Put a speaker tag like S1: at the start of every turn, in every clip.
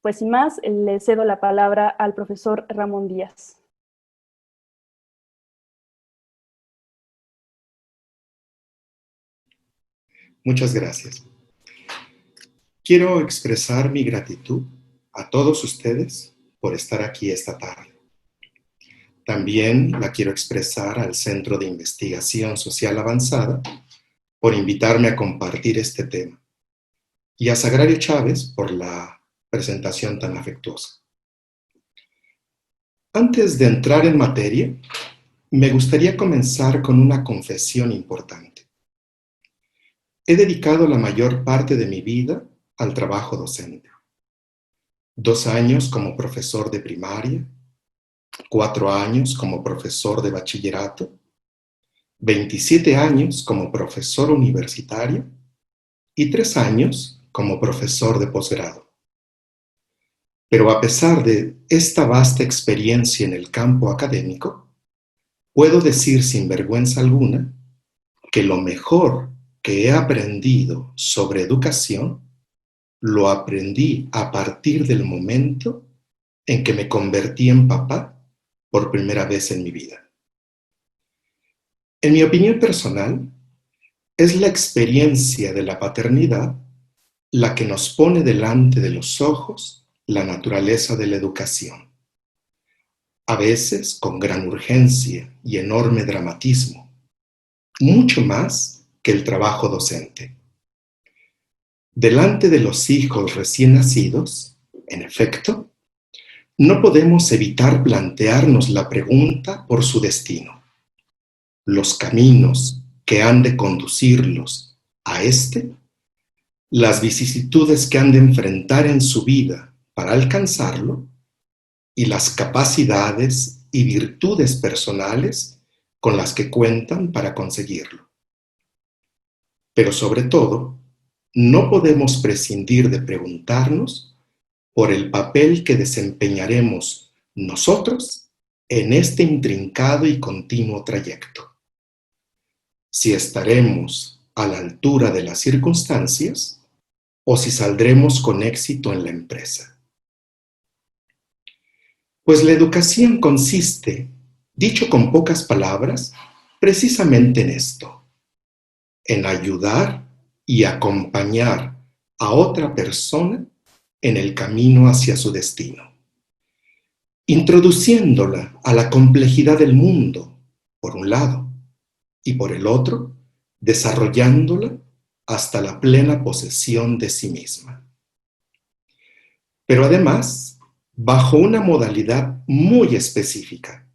S1: pues sin más, le cedo la palabra al profesor Ramón Díaz.
S2: Muchas gracias. Quiero expresar mi gratitud a todos ustedes por estar aquí esta tarde. También la quiero expresar al Centro de Investigación Social Avanzada por invitarme a compartir este tema y a Sagrario Chávez por la presentación tan afectuosa. Antes de entrar en materia, me gustaría comenzar con una confesión importante. He dedicado la mayor parte de mi vida al trabajo docente. 2 años como profesor de primaria, 4 años como profesor de bachillerato, 27 años como profesor universitario y 3 años como profesor de posgrado. Pero a pesar de esta vasta experiencia en el campo académico, puedo decir sin vergüenza alguna que lo mejor que he aprendido sobre educación lo aprendí a partir del momento en que me convertí en papá por primera vez en mi vida. En mi opinión personal, es la experiencia de la paternidad la que nos pone delante de los ojos la naturaleza de la educación. A veces con gran urgencia y enorme dramatismo, mucho más que el trabajo docente. Delante de los hijos recién nacidos, en efecto, no podemos evitar plantearnos la pregunta por su destino. Los caminos que han de conducirlos a este, las vicisitudes que han de enfrentar en su vida para alcanzarlo y las capacidades y virtudes personales con las que cuentan para conseguirlo. Pero sobre todo, no podemos prescindir de preguntarnos por el papel que desempeñaremos nosotros en este intrincado y continuo trayecto. Si estaremos a la altura de las circunstancias o si saldremos con éxito en la empresa. Pues la educación consiste, dicho con pocas palabras, precisamente en esto, en ayudar y acompañar a otra persona en el camino hacia su destino, introduciéndola a la complejidad del mundo, por un lado, y por el otro, desarrollándola hasta la plena posesión de sí misma. Pero además, bajo una modalidad muy específica,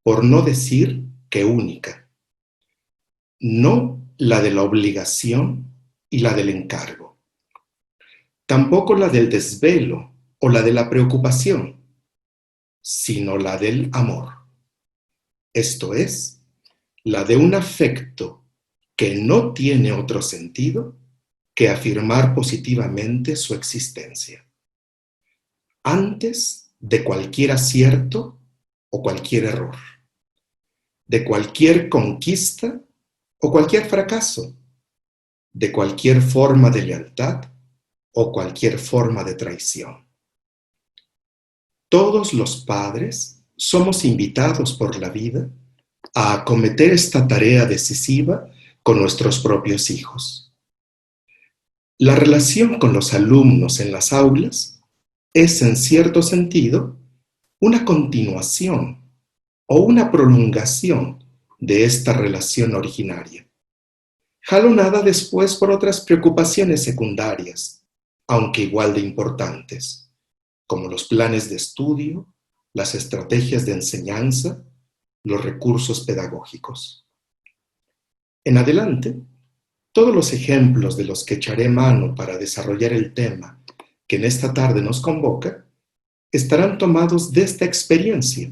S2: por no decir que única, no la de la obligación y la del encargo, tampoco la del desvelo o la de la preocupación, sino la del amor. Esto es, la de un afecto que no tiene otro sentido que afirmar positivamente su existencia, antes de cualquier acierto o cualquier error, de cualquier conquista o cualquier fracaso, de cualquier forma de lealtad o cualquier forma de traición. Todos los padres somos invitados por la vida a acometer esta tarea decisiva con nuestros propios hijos. La relación con los alumnos en las aulas es, en cierto sentido, una continuación o una prolongación de esta relación originaria, jalonada después por otras preocupaciones secundarias, aunque igual de importantes, como los planes de estudio, las estrategias de enseñanza, los recursos pedagógicos. En adelante, todos los ejemplos de los que echaré mano para desarrollar el tema que en esta tarde nos convoca estarán tomados de esta experiencia,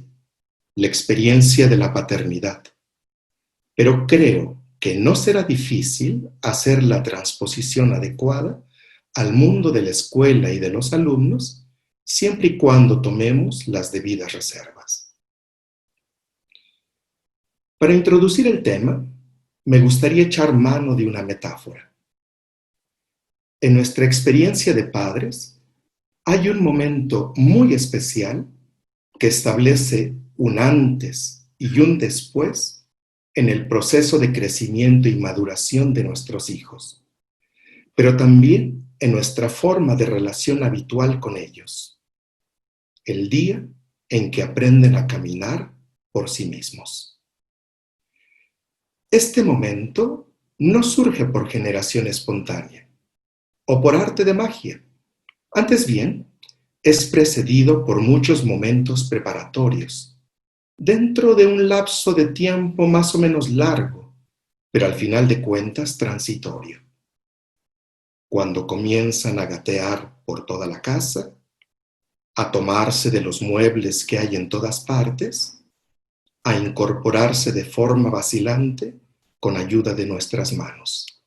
S2: la experiencia de la paternidad. Pero creo que no será difícil hacer la transposición adecuada al mundo de la escuela y de los alumnos, siempre y cuando tomemos las debidas reservas. Para introducir el tema, me gustaría echar mano de una metáfora. En nuestra experiencia de padres, hay un momento muy especial que establece un antes y un después en el proceso de crecimiento y maduración de nuestros hijos, pero también en nuestra forma de relación habitual con ellos, el día en que aprenden a caminar por sí mismos. Este momento no surge por generación espontánea o por arte de magia. Antes bien, es precedido por muchos momentos preparatorios, dentro de un lapso de tiempo más o menos largo, pero al final de cuentas transitorio. Cuando comienzan a gatear por toda la casa, a tomarse de los muebles que hay en todas partes, a incorporarse de forma vacilante con ayuda de nuestras manos.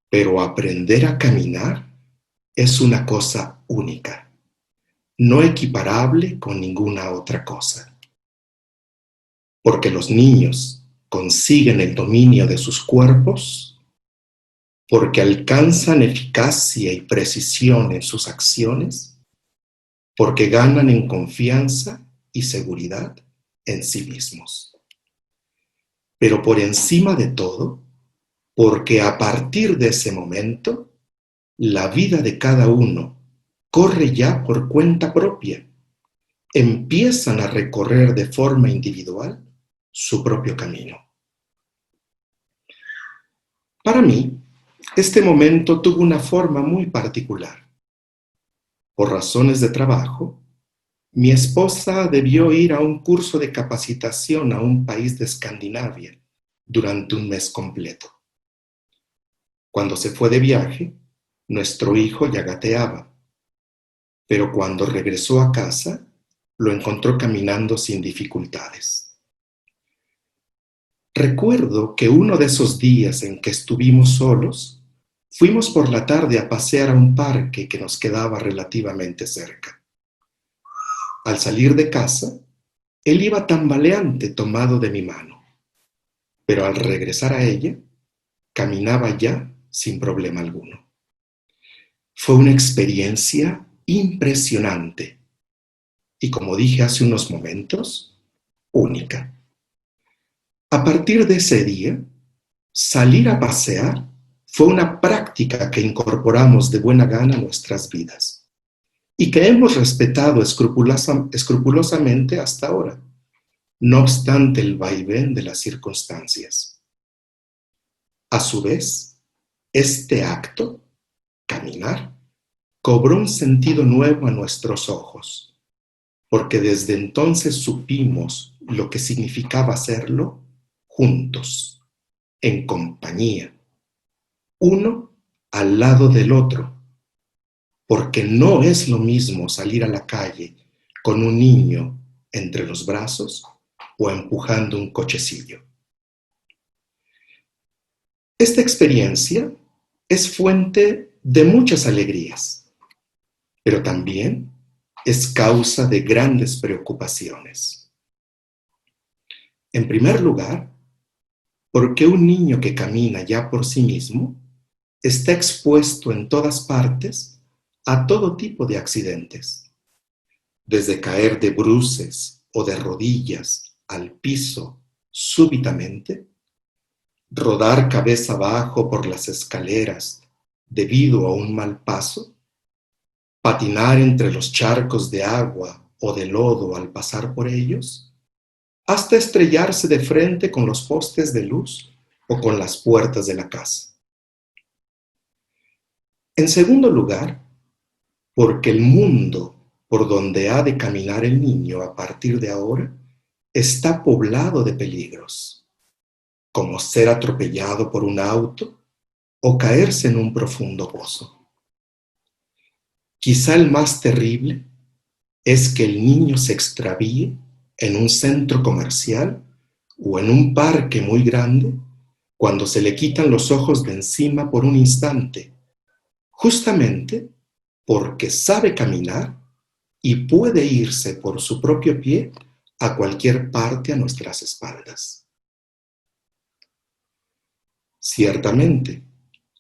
S2: Pero aprender a caminar es una cosa única, no equiparable con ninguna otra cosa. Porque los niños consiguen el dominio de sus cuerpos, porque alcanzan eficacia y precisión en sus acciones, porque ganan en confianza y seguridad en sí mismos. Pero por encima de todo, porque a partir de ese momento, la vida de cada uno corre ya por cuenta propia. Empiezan a recorrer de forma individual su propio camino. Para mí, este momento tuvo una forma muy particular. Por razones de trabajo, mi esposa debió ir a un curso de capacitación a un país de Escandinavia durante un mes completo. Cuando se fue de viaje, nuestro hijo ya gateaba, pero cuando regresó a casa, lo encontró caminando sin dificultades. Recuerdo que uno de esos días en que estuvimos solos, fuimos por la tarde a pasear a un parque que nos quedaba relativamente cerca. Al salir de casa, él iba tambaleante tomado de mi mano, pero al regresar a ella, caminaba ya sin problema alguno. Fue una experiencia impresionante y, como dije hace unos momentos, única. A partir de ese día, salir a pasear fue una práctica que incorporamos de buena gana a nuestras vidas y que hemos respetado escrupulosamente hasta ahora, no obstante el vaivén de las circunstancias. A su vez, este acto, caminar, cobró un sentido nuevo a nuestros ojos, porque desde entonces supimos lo que significaba hacerlo juntos, en compañía, uno al lado del otro, porque no es lo mismo salir a la calle con un niño entre los brazos o empujando un cochecillo. Esta experiencia es fuente de muchas alegrías, pero también es causa de grandes preocupaciones. En primer lugar, porque un niño que camina ya por sí mismo está expuesto en todas partes a todo tipo de accidentes, desde caer de bruces o de rodillas al piso súbitamente, rodar cabeza abajo por las escaleras debido a un mal paso, patinar entre los charcos de agua o de lodo al pasar por ellos, hasta estrellarse de frente con los postes de luz o con las puertas de la casa. En segundo lugar, porque el mundo por donde ha de caminar el niño a partir de ahora está poblado de peligros, como ser atropellado por un auto o caerse en un profundo pozo. Quizá el más terrible es que el niño se extravíe en un centro comercial o en un parque muy grande cuando se le quitan los ojos de encima por un instante, justamente porque sabe caminar y puede irse por su propio pie a cualquier parte a nuestras espaldas. Ciertamente,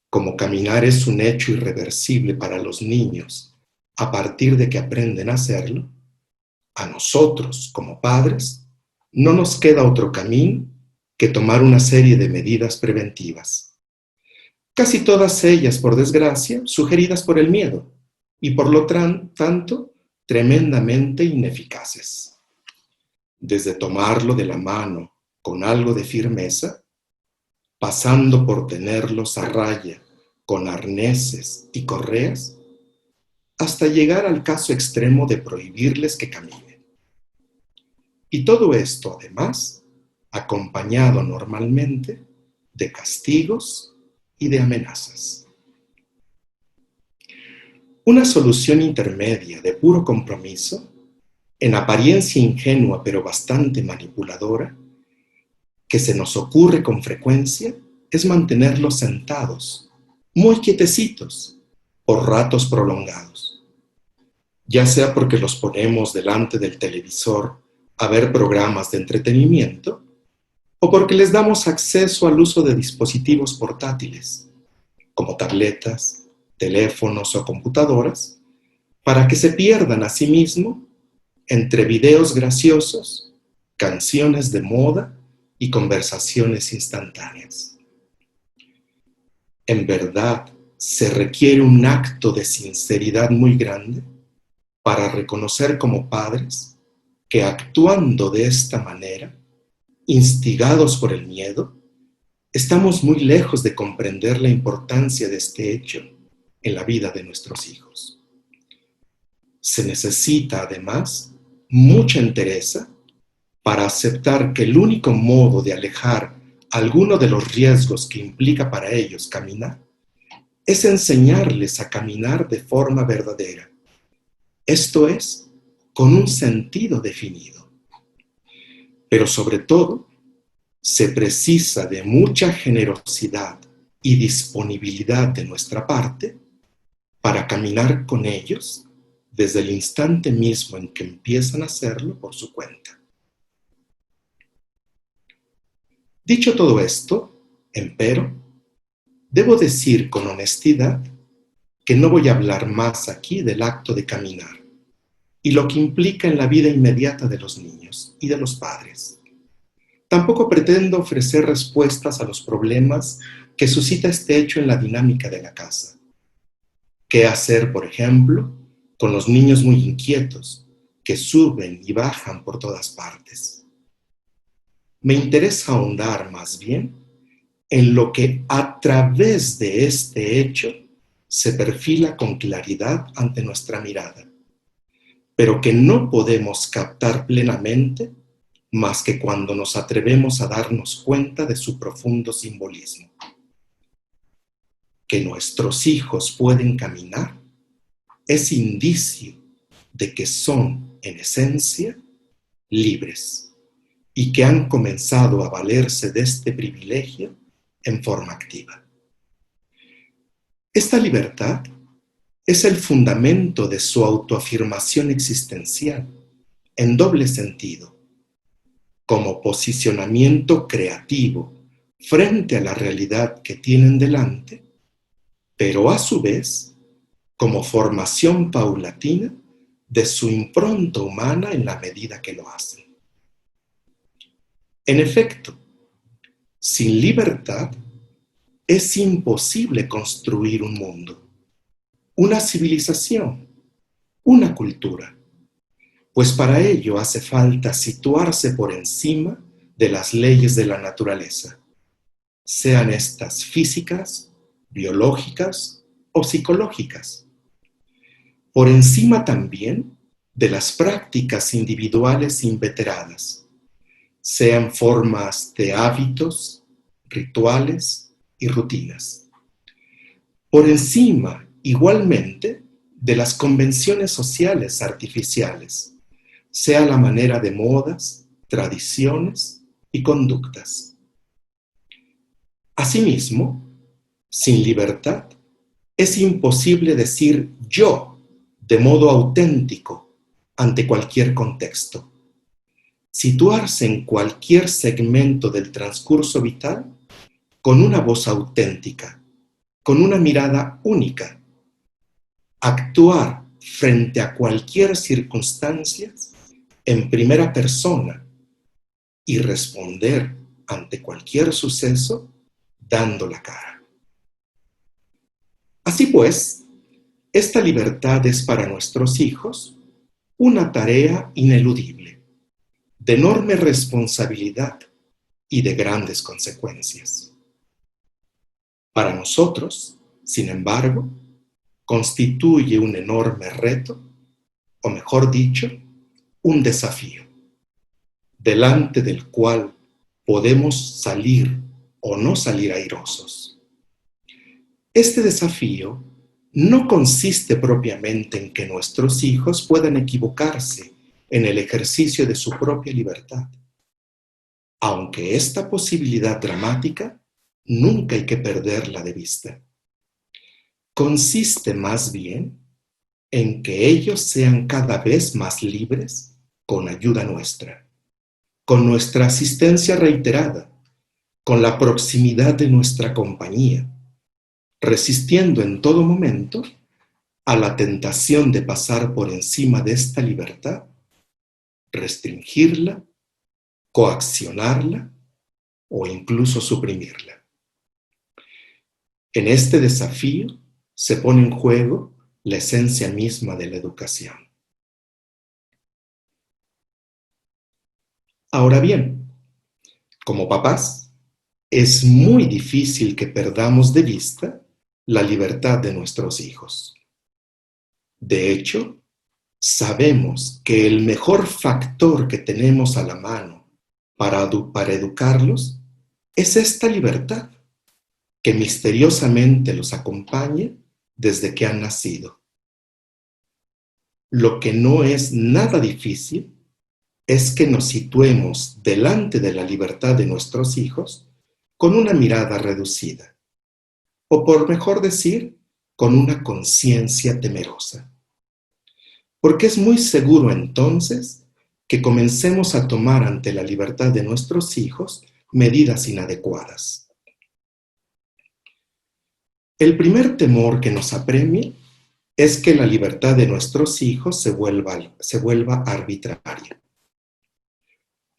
S2: como caminar es un hecho irreversible para los niños a partir de que aprenden a hacerlo, a nosotros como padres no nos queda otro camino que tomar una serie de medidas preventivas. Casi todas ellas, por desgracia, sugeridas por el miedo y por lo tanto tremendamente ineficaces. Desde tomarlo de la mano con algo de firmeza, pasando por tenerlos a raya con arneses y correas, hasta llegar al caso extremo de prohibirles que caminen. Y todo esto, además, acompañado normalmente de castigos y de amenazas. Una solución intermedia de puro compromiso, en apariencia ingenua pero bastante manipuladora, que se nos ocurre con frecuencia, es mantenerlos sentados, muy quietecitos, por ratos prolongados. Ya sea porque los ponemos delante del televisor a ver programas de entretenimiento, o porque les damos acceso al uso de dispositivos portátiles, como tabletas, teléfonos o computadoras, para que se pierdan a sí mismos entre videos graciosos, canciones de moda y conversaciones instantáneas. En verdad, se requiere un acto de sinceridad muy grande para reconocer como padres que actuando de esta manera, instigados por el miedo, estamos muy lejos de comprender la importancia de este hecho en la vida de nuestros hijos. Se necesita, además, mucha entereza para aceptar que el único modo de alejar alguno de los riesgos que implica para ellos caminar es enseñarles a caminar de forma verdadera, esto es, con un sentido definido. Pero sobre todo, se precisa de mucha generosidad y disponibilidad de nuestra parte para caminar con ellos desde el instante mismo en que empiezan a hacerlo por su cuenta. Dicho todo esto, empero, debo decir con honestidad que no voy a hablar más aquí del acto de caminar y lo que implica en la vida inmediata de los niños y de los padres. Tampoco pretendo ofrecer respuestas a los problemas que suscita este hecho en la dinámica de la casa. ¿Qué hacer, por ejemplo, con los niños muy inquietos que suben y bajan por todas partes? Me interesa ahondar más bien en lo que a través de este hecho se perfila con claridad ante nuestra mirada, pero que no podemos captar plenamente más que cuando nos atrevemos a darnos cuenta de su profundo simbolismo. Que nuestros hijos pueden caminar es indicio de que son, en esencia, libres y que han comenzado a valerse de este privilegio en forma activa. Esta libertad es el fundamento de su autoafirmación existencial, en doble sentido, como posicionamiento creativo frente a la realidad que tienen delante, pero a su vez como formación paulatina de su impronta humana en la medida que lo hacen. En efecto, sin libertad es imposible construir un mundo, una civilización, una cultura, pues para ello hace falta situarse por encima de las leyes de la naturaleza, sean estas físicas, biológicas o psicológicas. Por encima también de las prácticas individuales inveteradas, sean formas de hábitos, rituales y rutinas. Por encima, igualmente, de las convenciones sociales artificiales, sea la manera de modas, tradiciones y conductas. Asimismo, sin libertad, es imposible decir yo de modo auténtico ante cualquier contexto. Situarse en cualquier segmento del transcurso vital con una voz auténtica, con una mirada única. Actuar frente a cualquier circunstancia en primera persona y responder ante cualquier suceso dando la cara. Así pues, esta libertad es para nuestros hijos una tarea ineludible, de enorme responsabilidad y de grandes consecuencias. Para nosotros, sin embargo, constituye un enorme reto, o mejor dicho, un desafío, delante del cual podemos salir o no salir airosos. Este desafío no consiste propiamente en que nuestros hijos puedan equivocarse en el ejercicio de su propia libertad, aunque esta posibilidad dramática nunca hay que perderla de vista. Consiste más bien en que ellos sean cada vez más libres con ayuda nuestra, con nuestra asistencia reiterada, con la proximidad de nuestra compañía, resistiendo en todo momento a la tentación de pasar por encima de esta libertad, restringirla, coaccionarla o incluso suprimirla. En este desafío se pone en juego la esencia misma de la educación. Ahora bien, como papás, es muy difícil que perdamos de vista la libertad de nuestros hijos. De hecho, sabemos que el mejor factor que tenemos a la mano para educarlos es esta libertad que misteriosamente los acompaña desde que han nacido. Lo que no es nada difícil es que nos situemos delante de la libertad de nuestros hijos con una mirada reducida, o por mejor decir, con una conciencia temerosa. Porque es muy seguro entonces que comencemos a tomar ante la libertad de nuestros hijos medidas inadecuadas. El primer temor que nos apremia es que la libertad de nuestros hijos se vuelva arbitraria.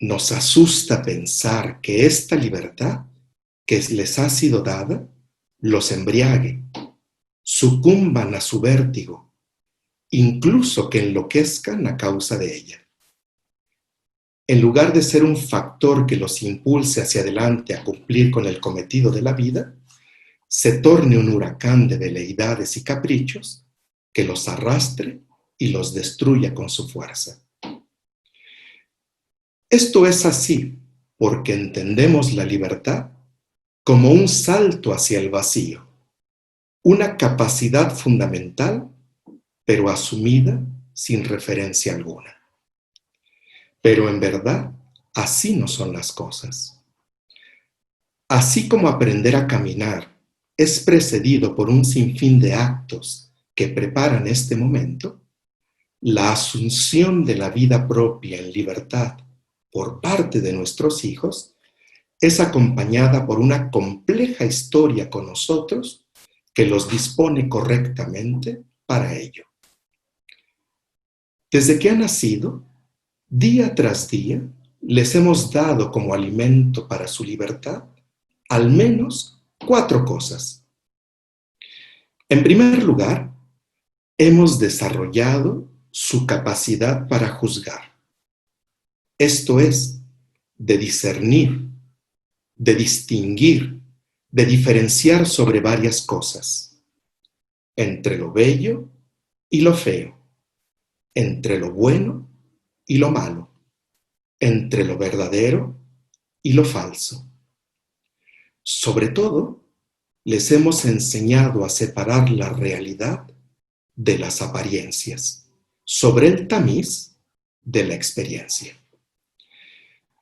S2: Nos asusta pensar que esta libertad que les ha sido dada los embriague, sucumban a su vértigo, incluso que enloquezcan a causa de ella. En lugar de ser un factor que los impulse hacia adelante a cumplir con el cometido de la vida, se torne un huracán de veleidades y caprichos que los arrastre y los destruya con su fuerza. Esto es así porque entendemos la libertad como un salto hacia el vacío, una capacidad fundamental, pero asumida sin referencia alguna. Pero en verdad, así no son las cosas. Así como aprender a caminar es precedido por un sinfín de actos que preparan este momento, la asunción de la vida propia en libertad por parte de nuestros hijos es acompañada por una compleja historia con nosotros que los dispone correctamente para ello. Desde que han nacido, día tras día, les hemos dado como alimento para su libertad al menos 4 cosas. En primer lugar, hemos desarrollado su capacidad para juzgar. Esto es, de discernir, de distinguir, de diferenciar sobre varias cosas, entre lo bello y lo feo, entre lo bueno y lo malo, entre lo verdadero y lo falso. Sobre todo, les hemos enseñado a separar la realidad de las apariencias, sobre el tamiz de la experiencia.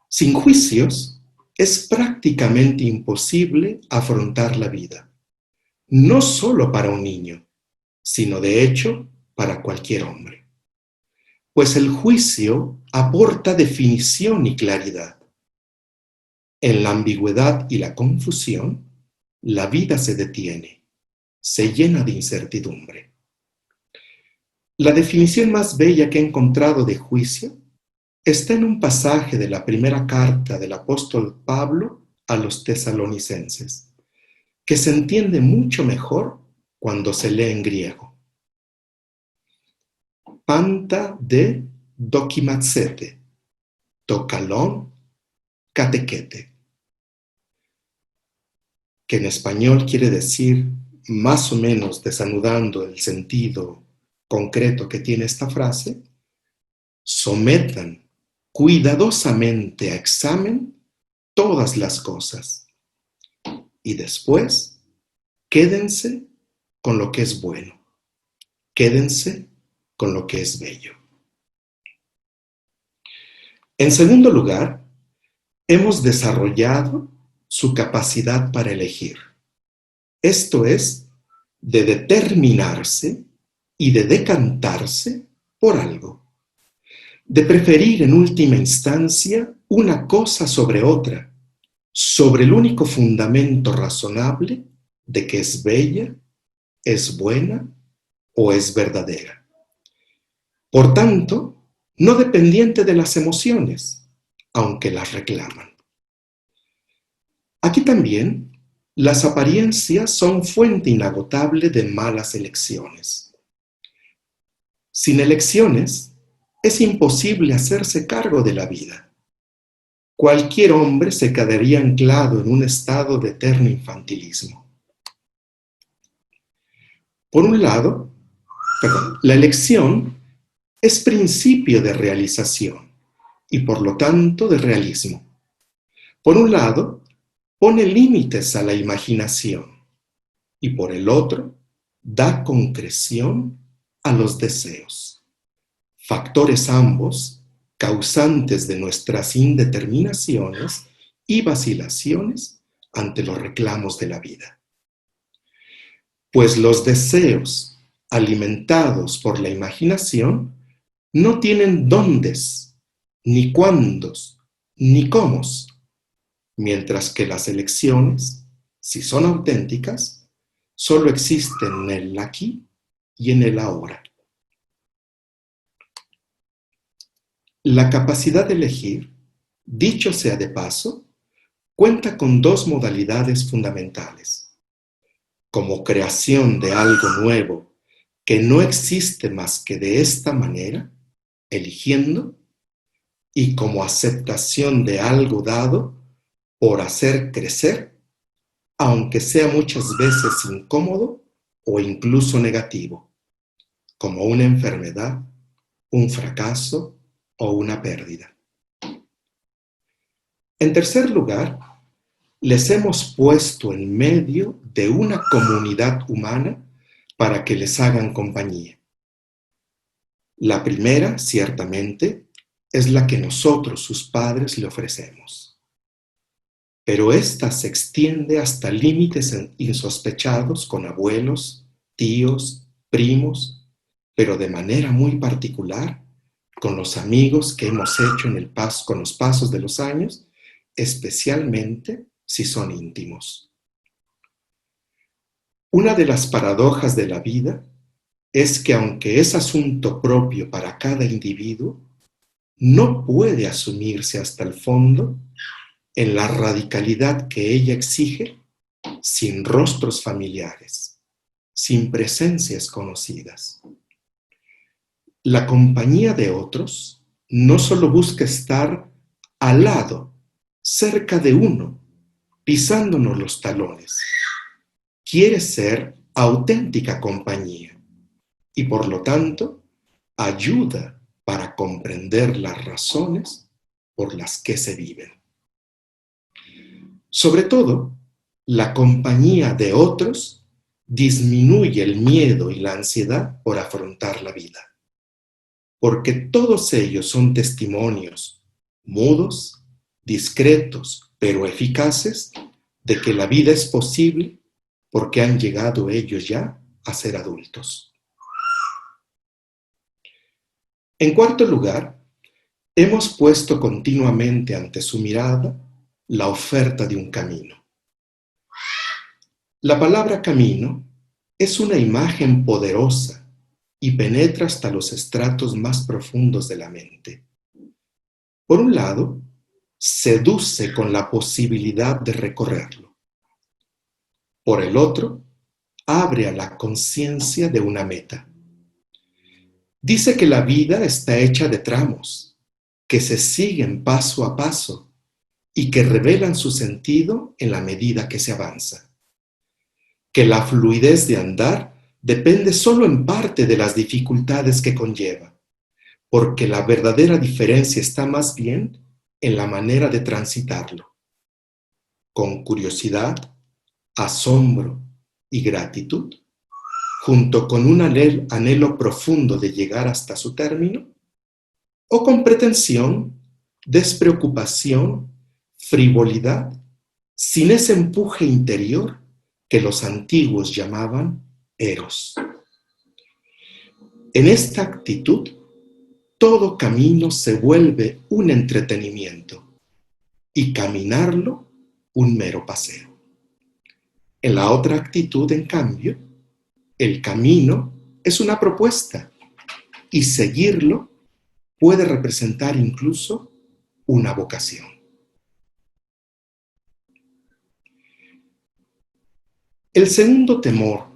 S2: Sin juicios, es prácticamente imposible afrontar la vida, no solo para un niño, sino de hecho para cualquier hombre. Pues el juicio aporta definición y claridad. En la ambigüedad y la confusión, la vida se detiene, se llena de incertidumbre. La definición más bella que he encontrado de juicio está en un pasaje de la primera carta del apóstol Pablo a los tesalonicenses, que se entiende mucho mejor cuando se lee en griego. Panta de dokimatsete, tokalon catequete, que en español quiere decir, más o menos desanudando el sentido concreto que tiene esta frase, sometan cuidadosamente a examen todas las cosas y después quédense con lo que es bueno, quédense con lo que es bello. En segundo lugar, hemos desarrollado su capacidad para elegir. Esto es, de determinarse y de decantarse por algo, de preferir en última instancia una cosa sobre otra, sobre el único fundamento razonable de que es bella, es buena o es verdadera. Por tanto, no dependiente de las emociones, aunque las reclaman. Aquí también, las apariencias son fuente inagotable de malas elecciones. Sin elecciones, es imposible hacerse cargo de la vida. Cualquier hombre se quedaría anclado en un estado de eterno infantilismo. Por un lado, la elección es principio de realización y por lo tanto de realismo. Por un lado, pone límites a la imaginación y por el otro, da concreción a los deseos. Factores ambos causantes de nuestras indeterminaciones y vacilaciones ante los reclamos de la vida. Pues los deseos alimentados por la imaginación no tienen dóndes, ni cuándos, ni cómos, mientras que las elecciones, si son auténticas, solo existen en el aquí y en el ahora. La capacidad de elegir, dicho sea de paso, cuenta con dos modalidades fundamentales. Como creación de algo nuevo que no existe más que de esta manera, eligiendo, y como aceptación de algo dado por hacer crecer, aunque sea muchas veces incómodo o incluso negativo, como una enfermedad, un fracaso o una pérdida. En tercer lugar, les hemos puesto en medio de una comunidad humana para que les hagan compañía. La primera, ciertamente, es la que nosotros, sus padres, le ofrecemos. Pero esta se extiende hasta límites insospechados con abuelos, tíos, primos, pero de manera muy particular con los amigos que hemos hecho con los pasos de los años, especialmente si son íntimos. Una de las paradojas de la vida es que aunque es asunto propio para cada individuo, no puede asumirse hasta el fondo en la radicalidad que ella exige sin rostros familiares, sin presencias conocidas. La compañía de otros no solo busca estar al lado, cerca de uno, pisándonos los talones. Quiere ser auténtica compañía y por lo tanto ayuda para comprender las razones por las que se viven. Sobre todo, la compañía de otros disminuye el miedo y la ansiedad por afrontar la vida, porque todos ellos son testimonios mudos, discretos, pero eficaces de que la vida es posible porque han llegado ellos ya a ser adultos. En cuarto lugar, hemos puesto continuamente ante su mirada la oferta de un camino. La palabra camino es una imagen poderosa y penetra hasta los estratos más profundos de la mente. Por un lado, seduce con la posibilidad de recorrerlo. Por el otro, abre a la conciencia de una meta. Dice que la vida está hecha de tramos, que se siguen paso a paso y que revelan su sentido en la medida que se avanza. Que la fluidez de andar depende solo en parte de las dificultades que conlleva, porque la verdadera diferencia está más bien en la manera de transitarlo. Con curiosidad, asombro y gratitud, junto con un anhelo profundo de llegar hasta su término, o con pretensión, despreocupación, frivolidad, sin ese empuje interior que los antiguos llamaban eros. En esta actitud, todo camino se vuelve un entretenimiento y caminarlo un mero paseo. En la otra actitud, en cambio, el camino es una propuesta y seguirlo puede representar incluso una vocación. El segundo temor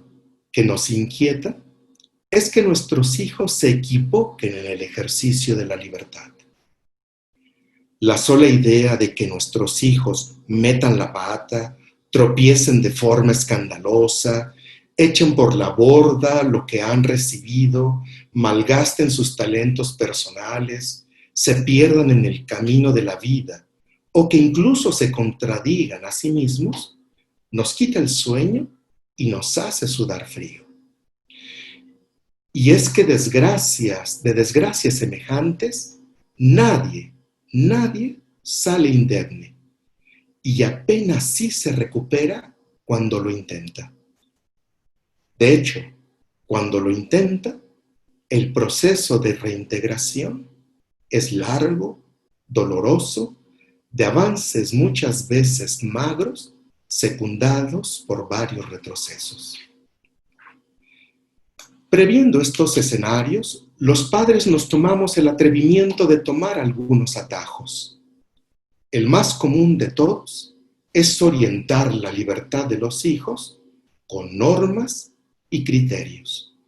S2: que nos inquieta es que nuestros hijos se equivoquen en el ejercicio de la libertad. La sola idea de que nuestros hijos metan la pata, tropiecen de forma escandalosa, echen por la borda lo que han recibido, malgasten sus talentos personales, se pierdan en el camino de la vida o que incluso se contradigan a sí mismos, nos quita el sueño y nos hace sudar frío. Y es que de desgracias semejantes, nadie sale indemne y apenas sí se recupera cuando lo intenta. De hecho, cuando lo intenta, el proceso de reintegración es largo, doloroso, de avances muchas veces magros, secundados por varios retrocesos. Previendo estos escenarios, los padres nos tomamos el atrevimiento de tomar algunos atajos. El más común de todos es orientar la libertad de los hijos con normas y criterios,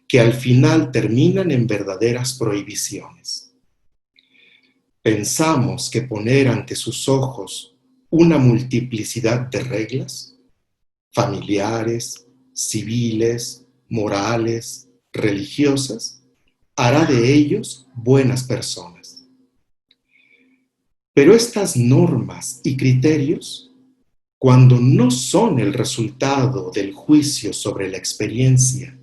S2: que al final terminan en verdaderas prohibiciones. Pensamos que poner ante sus ojos una multiplicidad de reglas, familiares, civiles, morales, religiosas, hará de ellos buenas personas. Pero estas normas y criterios, cuando no son el resultado del juicio sobre la experiencia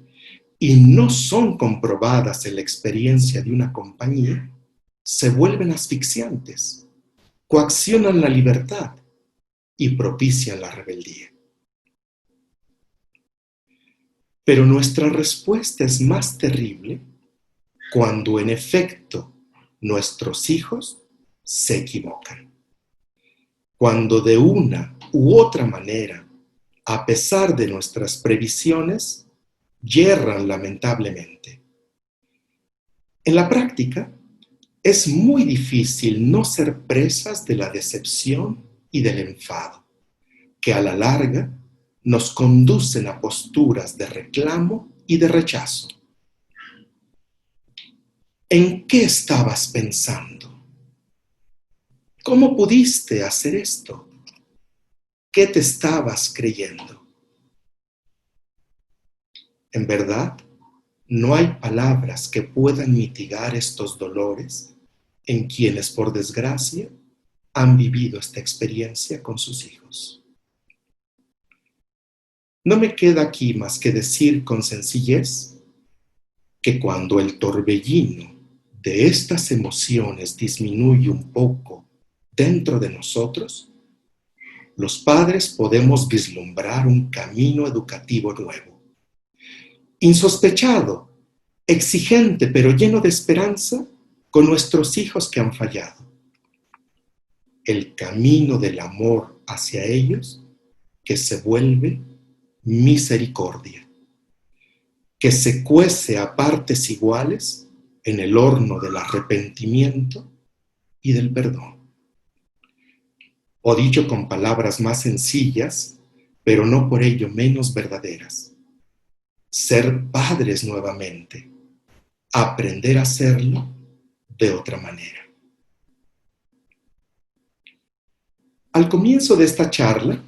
S2: y no son comprobadas en la experiencia de una compañía, se vuelven asfixiantes, coaccionan la libertad y propician la rebeldía. Pero nuestra respuesta es más terrible cuando en efecto nuestros hijos se equivocan. Cuando de una u otra manera, a pesar de nuestras previsiones, yerran lamentablemente. En la práctica, es muy difícil no ser presas de la decepción y del enfado, que a la larga nos conducen a posturas de reclamo y de rechazo. ¿En qué estabas pensando? ¿Cómo pudiste hacer esto? ¿Qué te estabas creyendo? En verdad, no hay palabras que puedan mitigar estos dolores en quienes, por desgracia, han vivido esta experiencia con sus hijos. No me queda aquí más que decir con sencillez que cuando el torbellino de estas emociones disminuye un poco dentro de nosotros, los padres podemos vislumbrar un camino educativo nuevo, insospechado, exigente pero lleno de esperanza con nuestros hijos que han fallado. El camino del amor hacia ellos que se vuelve misericordia. que se cuece a partes iguales en el horno del arrepentimiento y del perdón. O dicho con palabras más sencillas, pero no por ello menos verdaderas: ser padres nuevamente, aprender a hacerlo de otra manera. Al comienzo de esta charla,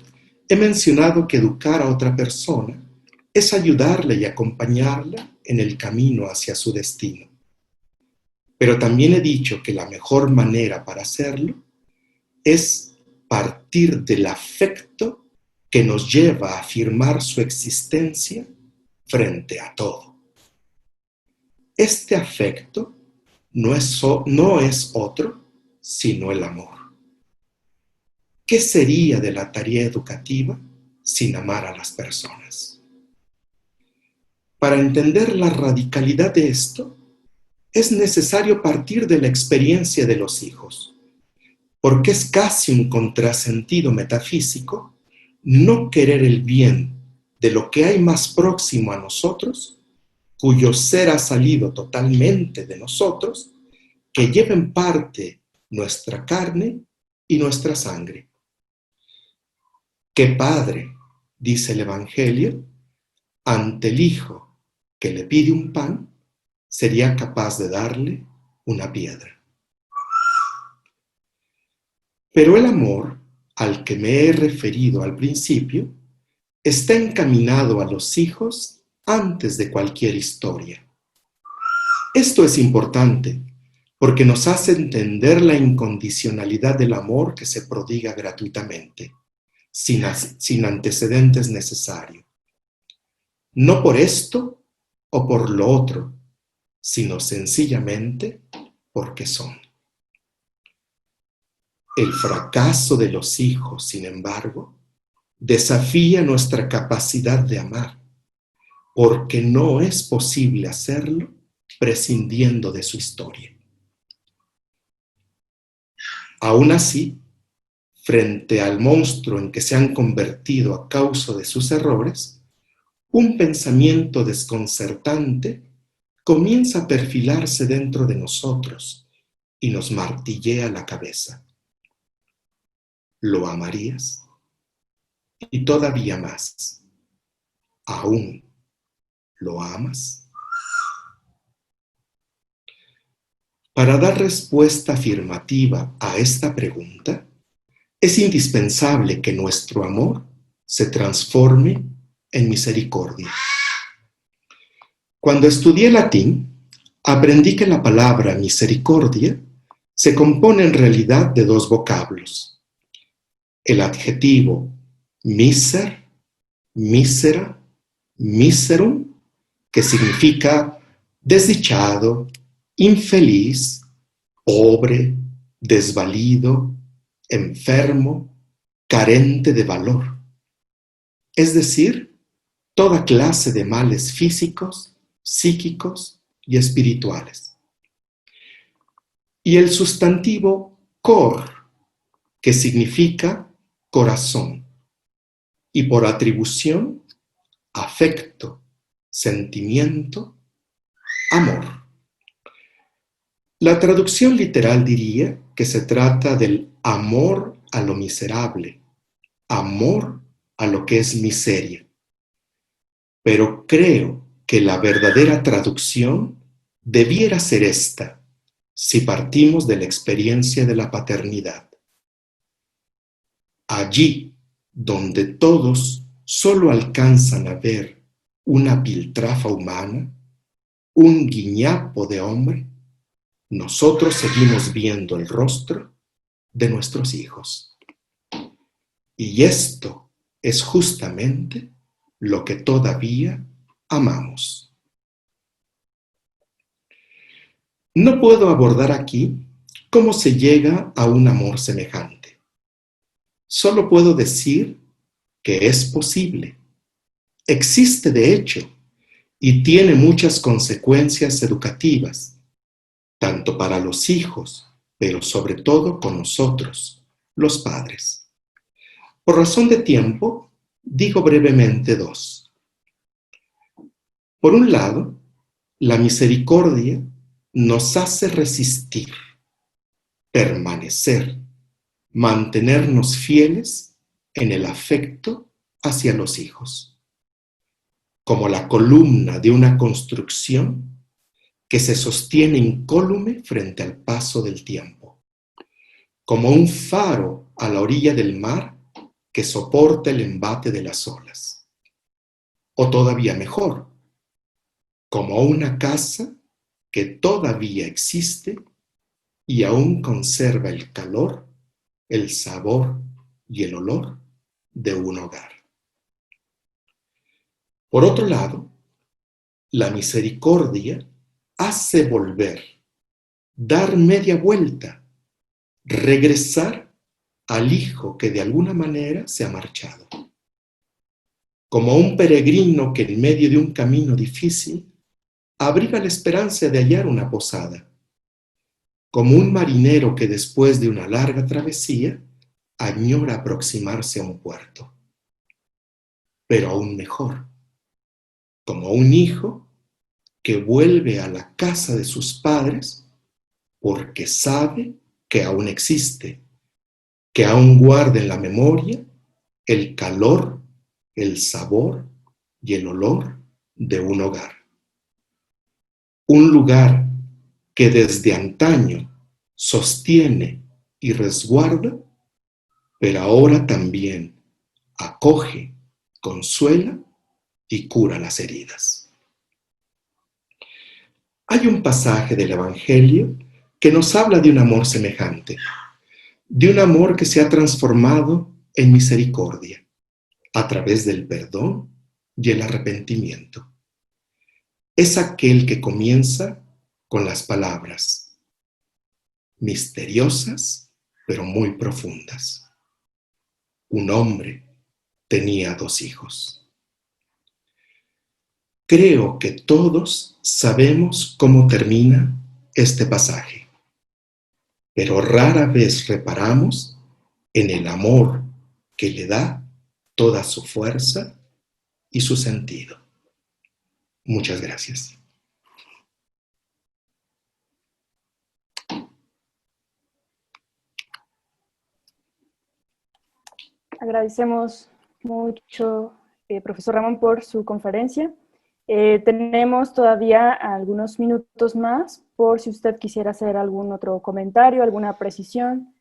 S2: he mencionado que educar a otra persona es ayudarle y acompañarla en el camino hacia su destino. Pero también he dicho que la mejor manera para hacerlo es partir del afecto que nos lleva a afirmar su existencia frente a todo. Este afecto no es otro sino el amor. ¿Qué sería de la tarea educativa sin amar a las personas? Para entender la radicalidad de esto, es necesario partir de la experiencia de los hijos, porque es casi un contrasentido metafísico no querer el bien de lo que hay más próximo a nosotros, cuyo ser ha salido totalmente de nosotros, que lleva en parte nuestra carne y nuestra sangre. ¿Qué padre, dice el Evangelio, ante el hijo que le pide un pan, sería capaz de darle una piedra? Pero el amor, al que me he referido al principio, está encaminado a los hijos antes de cualquier historia. Esto es importante porque nos hace entender la incondicionalidad del amor que se prodiga gratuitamente, sin antecedentes necesarios. No por esto o por lo otro, sino sencillamente porque son. El fracaso de los hijos, sin embargo, desafía nuestra capacidad de amar, porque no es posible hacerlo prescindiendo de su historia. Aún así, frente al monstruo en que se han convertido a causa de sus errores, un pensamiento desconcertante comienza a perfilarse dentro de nosotros y nos martillea la cabeza. ¿Lo amarías? Y todavía más, ¿aún lo amas? Para dar respuesta afirmativa a esta pregunta, es indispensable que nuestro amor se transforme en misericordia. Cuando estudié latín, aprendí que la palabra misericordia se compone en realidad de dos vocablos: el adjetivo miser, misera, miserum, que significa desdichado, infeliz, pobre, desvalido, enfermo, carente de valor. Es decir, toda clase de males físicos, psíquicos y espirituales. Y el sustantivo cor, que significa corazón, y por atribución, afecto, sentimiento, amor. La traducción literal diría que se trata del amor a lo miserable, amor a lo que es miseria. Pero creo que la verdadera traducción debiera ser esta, si partimos de la experiencia de la paternidad. Allí donde todos solo alcanzan a ver una piltrafa humana, un guiñapo de hombre, nosotros seguimos viendo el rostro de nuestros hijos. Y esto es justamente lo que todavía amamos. No puedo abordar aquí cómo se llega a un amor semejante. Solo puedo decir que es posible. Existe de hecho y tiene muchas consecuencias educativas, tanto para los hijos, pero sobre todo con nosotros, los padres. Por razón de tiempo, digo brevemente dos. Por un lado, la misericordia nos hace resistir, permanecer, mantenernos fieles en el afecto hacia los hijos, como la columna de una construcción que se sostiene incólume frente al paso del tiempo, como un faro a la orilla del mar que soporta el embate de las olas, o todavía mejor, como una casa que todavía existe y aún conserva el calor, el sabor y el olor de un hogar. Por otro lado, la misericordia hace volver, dar media vuelta, regresar al hijo que de alguna manera se ha marchado. Como un peregrino que en medio de un camino difícil abriga la esperanza de hallar una posada. Como un marinero que después de una larga travesía añora aproximarse a un puerto. Pero aún mejor, como un hijo que vuelve a la casa de sus padres porque sabe que aún existe, que aún guarda en la memoria el calor, el sabor y el olor de un hogar. Un lugar que desde antaño sostiene y resguarda, pero ahora también acoge, consuela y cura las heridas. Hay un pasaje del Evangelio que nos habla de un amor semejante, de un amor que se ha transformado en misericordia a través del perdón y el arrepentimiento. Es aquel que comienza con las palabras misteriosas, pero muy profundas. Un hombre tenía 2 hijos. Creo que todos sabemos cómo termina este pasaje, pero rara vez reparamos en el amor que le da toda su fuerza y su sentido. Muchas gracias.
S1: Agradecemos mucho, profesor Ramón, por su conferencia. Tenemos todavía algunos minutos más por si usted quisiera hacer algún otro comentario, alguna precisión,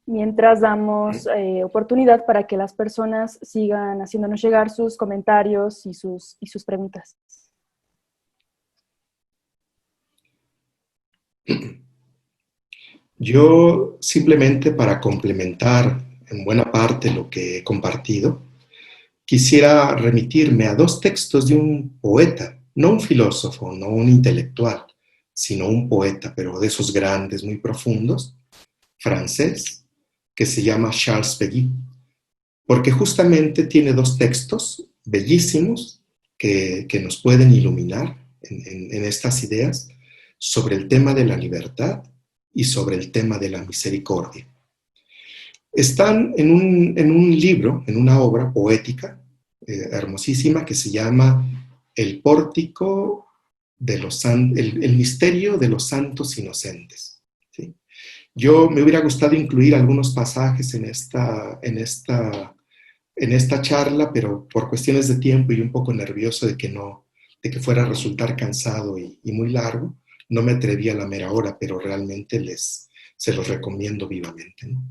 S1: mientras damos oportunidad para que las personas sigan haciéndonos llegar sus comentarios y sus preguntas.
S2: Yo simplemente para complementar en buena parte lo que he compartido, quisiera remitirme a 2 textos de un poeta, no un filósofo, no un intelectual, sino un poeta, pero de esos grandes, muy profundos, francés, que se llama Charles Péguy, porque justamente tiene 2 textos bellísimos que nos pueden iluminar en estas ideas sobre el tema de la libertad y sobre el tema de la misericordia. Están en un libro, en una obra poética hermosísima que se llama El pórtico de los el misterio de los santos inocentes. ¿Sí? Yo me hubiera gustado incluir algunos pasajes en esta charla, pero por cuestiones de tiempo y un poco nervioso de que fuera a resultar cansado y muy largo, no me atreví a la mera hora, pero realmente se los recomiendo vivamente, ¿no?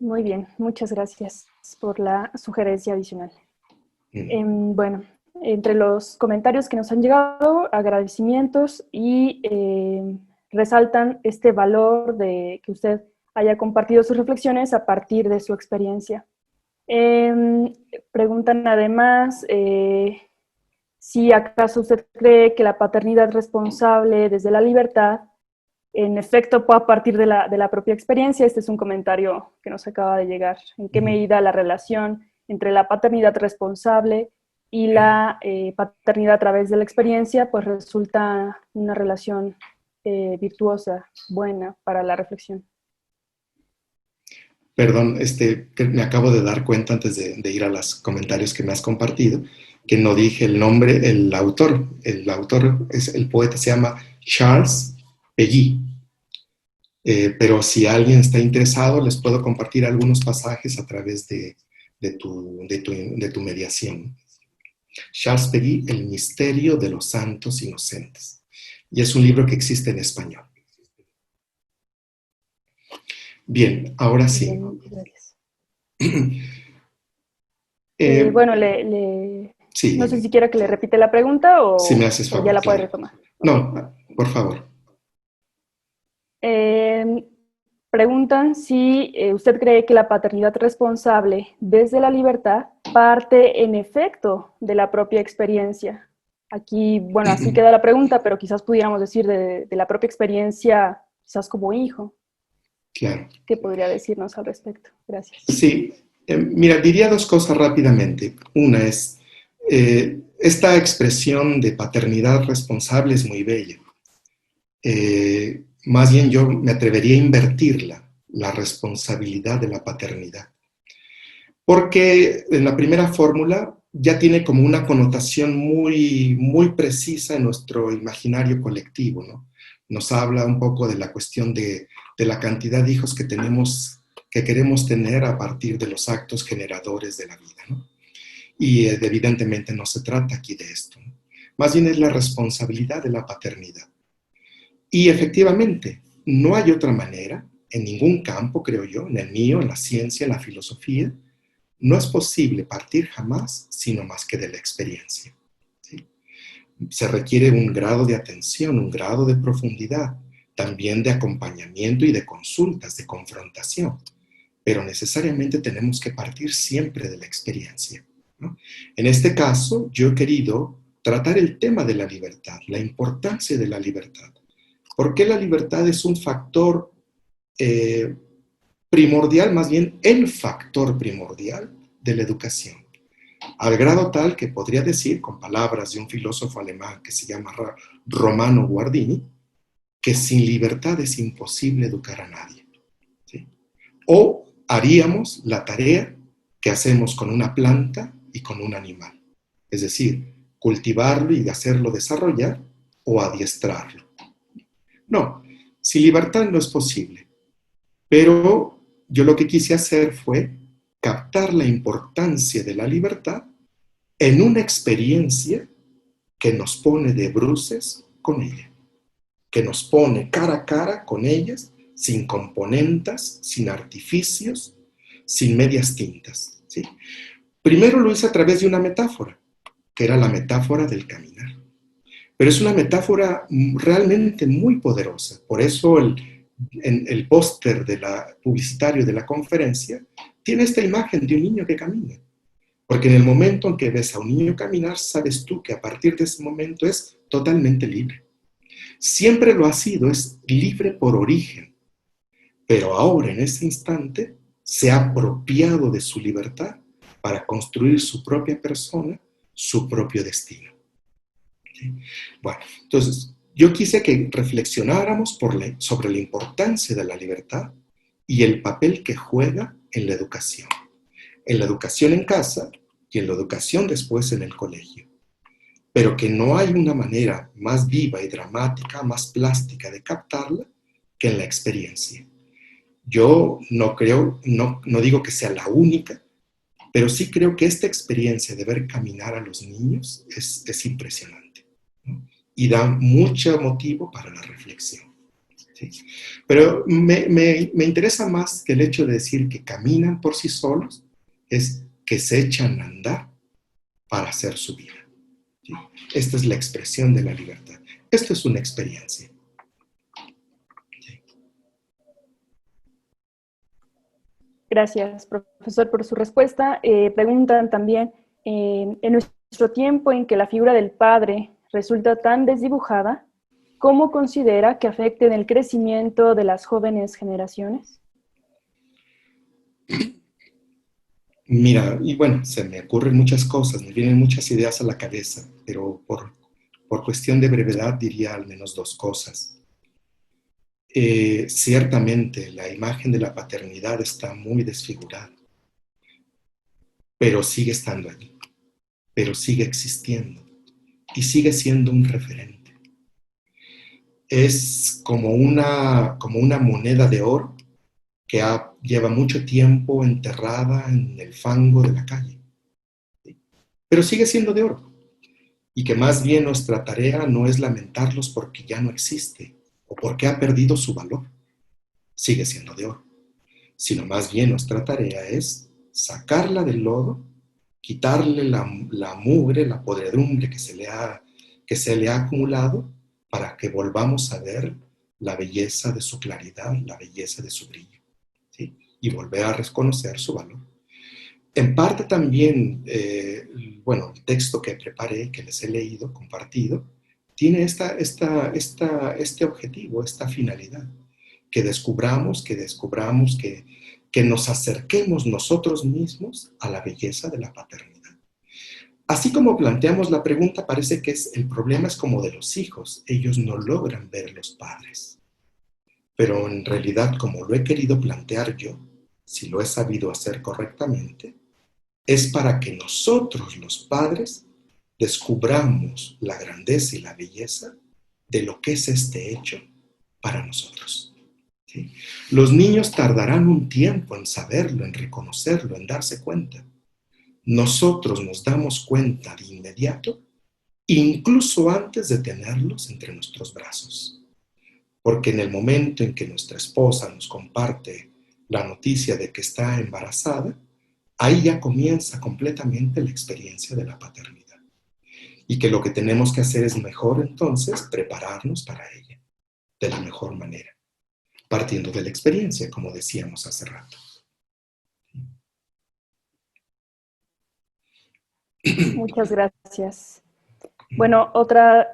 S1: Muy bien, muchas gracias por la sugerencia adicional. Bueno, entre los comentarios que nos han llegado, agradecimientos y resaltan este valor de que usted haya compartido sus reflexiones a partir de su experiencia. Preguntan además si acaso usted cree que la paternidad responsable desde la libertad en efecto puede partir de la propia experiencia. Este es un comentario que nos acaba de llegar. ¿En qué medida la relación entre la paternidad responsable y la paternidad a través de la experiencia pues resulta una relación virtuosa, buena para la reflexión?
S2: Perdón, que me acabo de dar cuenta antes de ir a los comentarios que me has compartido, que no dije el nombre, el autor. El autor el poeta se llama Charles Peguy. Pero si alguien está interesado, les puedo compartir algunos pasajes a través de tu mediación. Charles Peguy, El misterio de los santos inocentes. Y es un libro que existe en español. Bien, ahora sí.
S1: Bien, muchas gracias. Bueno,
S2: sí,
S1: no
S2: dime.
S1: sé si quiera que le repite la pregunta
S2: Si me haces
S1: o
S2: favor,
S1: ya la puede
S2: claro.
S1: retomar.
S2: No, por favor.
S1: Preguntan si usted cree que la paternidad responsable desde la libertad parte en efecto de la propia experiencia. Aquí, bueno, así queda la pregunta, pero quizás pudiéramos decir de la propia experiencia, quizás como hijo.
S2: Claro.
S1: ¿Qué podría decirnos al respecto? Gracias.
S2: Sí, mira, diría dos cosas rápidamente. Una es, esta expresión de paternidad responsable es muy bella. Más bien yo me atrevería a invertirla, la responsabilidad de la paternidad. Porque en la primera fórmula ya tiene como una connotación muy, muy precisa en nuestro imaginario colectivo, ¿no? Nos habla un poco de la cuestión de la cantidad de hijos que queremos tener a partir de los actos generadores de la vida, ¿no? Y evidentemente no se trata aquí de esto, ¿no? Más bien es la responsabilidad de la paternidad. Y efectivamente, no hay otra manera, en ningún campo, creo yo, en el mío, en la ciencia, en la filosofía, no es posible partir jamás sino más que de la experiencia, ¿sí? Se requiere un grado de atención, un grado de profundidad, también de acompañamiento y de consultas, de confrontación, pero necesariamente tenemos que partir siempre de la experiencia, ¿no? En este caso, yo he querido tratar el tema de la libertad, la importancia de la libertad. ¿Por qué la libertad es un factor primordial, más bien el factor primordial de la educación? Al grado tal que podría decir, con palabras de un filósofo alemán que se llama Romano Guardini, que sin libertad es imposible educar a nadie, ¿sí? O haríamos la tarea que hacemos con una planta y con un animal, es decir, cultivarlo y hacerlo desarrollar o adiestrarlo. No, sin libertad no es posible, pero yo lo que quise hacer fue captar la importancia de la libertad en una experiencia que nos pone de bruces con ella, que nos pone cara a cara con ellas, sin componendas, sin artificios, sin medias tintas, ¿sí? Primero lo hice a través de una metáfora, que era la metáfora del caminar. Pero es una metáfora realmente muy poderosa. Por eso el póster publicitario de la conferencia tiene esta imagen de un niño que camina. Porque en el momento en que ves a un niño caminar, sabes tú que a partir de ese momento es totalmente libre. Siempre lo ha sido, es libre por origen. Pero ahora, en ese instante, se ha apropiado de su libertad para construir su propia persona, su propio destino. ¿Sí? Bueno, entonces, yo quise que reflexionáramos sobre la importancia de la libertad y el papel que juega en la educación. En la educación en casa y en la educación después en el colegio. Pero que no hay una manera más viva y dramática, más plástica de captarla que en la experiencia. Yo no digo que sea la única, pero sí creo que esta experiencia de ver caminar a los niños es impresionante, ¿no? Y da mucho motivo para la reflexión, ¿sí? Pero me interesa más que el hecho de decir que caminan por sí solos, es que se echan a andar para hacer su vida, ¿sí? Esta es la expresión de la libertad. Esto es una experiencia. ¿Sí?
S1: Gracias, profesor, por su respuesta. Preguntan también, en nuestro tiempo en que la figura del padre resulta tan desdibujada, ¿cómo considera que afecte en el crecimiento de las jóvenes generaciones?
S2: Mira, y bueno, se me ocurren muchas cosas, me vienen muchas ideas a la cabeza, pero por cuestión de brevedad diría al menos dos cosas. Ciertamente la imagen de la paternidad está muy desfigurada, pero sigue estando allí, pero sigue existiendo y sigue siendo un referente. Es como una moneda de oro que lleva mucho tiempo enterrada en el fango de la calle, ¿sí? Pero sigue siendo de oro. Y que más bien nuestra tarea no es lamentarlos porque ya no existe o porque ha perdido su valor, sigue siendo de oro, sino más bien nuestra tarea es sacarla del lodo, quitarle la mugre, la podredumbre que se le ha acumulado para que volvamos a ver la belleza de su claridad, la belleza de su brillo, ¿sí? Y volver a reconocer su valor. En parte también, bueno, el texto que preparé, que les he leído, compartido, tiene este objetivo, esta finalidad, que nos acerquemos nosotros mismos a la belleza de la paternidad. Así como planteamos la pregunta, parece que el problema es como de los hijos, ellos no logran ver los padres. Pero en realidad, como lo he querido plantear yo, si lo he sabido hacer correctamente, es para que nosotros, los padres, descubramos la grandeza y la belleza de lo que es este hecho para nosotros, ¿sí? Los niños tardarán un tiempo en saberlo, en reconocerlo, en darse cuenta. Nosotros nos damos cuenta de inmediato, incluso antes de tenerlos entre nuestros brazos. Porque en el momento en que nuestra esposa nos comparte la noticia de que está embarazada, ahí ya comienza completamente la experiencia de la paternidad. Y que lo que tenemos que hacer es mejor entonces prepararnos para ella de la mejor manera, partiendo de la experiencia, como decíamos hace rato.
S1: Muchas gracias. Bueno, otra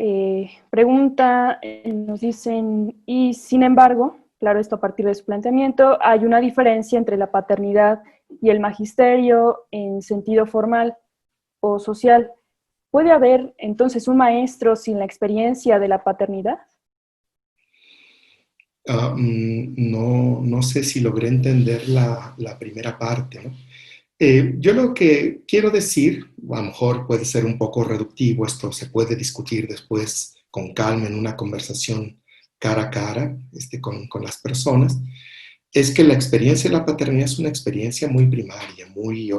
S1: pregunta, nos dicen, y sin embargo, claro, esto a partir de su planteamiento, hay una diferencia entre la paternidad y el magisterio en sentido formal o social. ¿Puede haber entonces un maestro sin la experiencia de la paternidad?
S2: No sé si logré entender la primera parte, ¿no? Yo lo que quiero decir, a lo mejor puede ser un poco reductivo, esto se puede discutir después con calma en una conversación cara a cara con las personas, es que la experiencia de la paternidad es una experiencia muy primaria, muy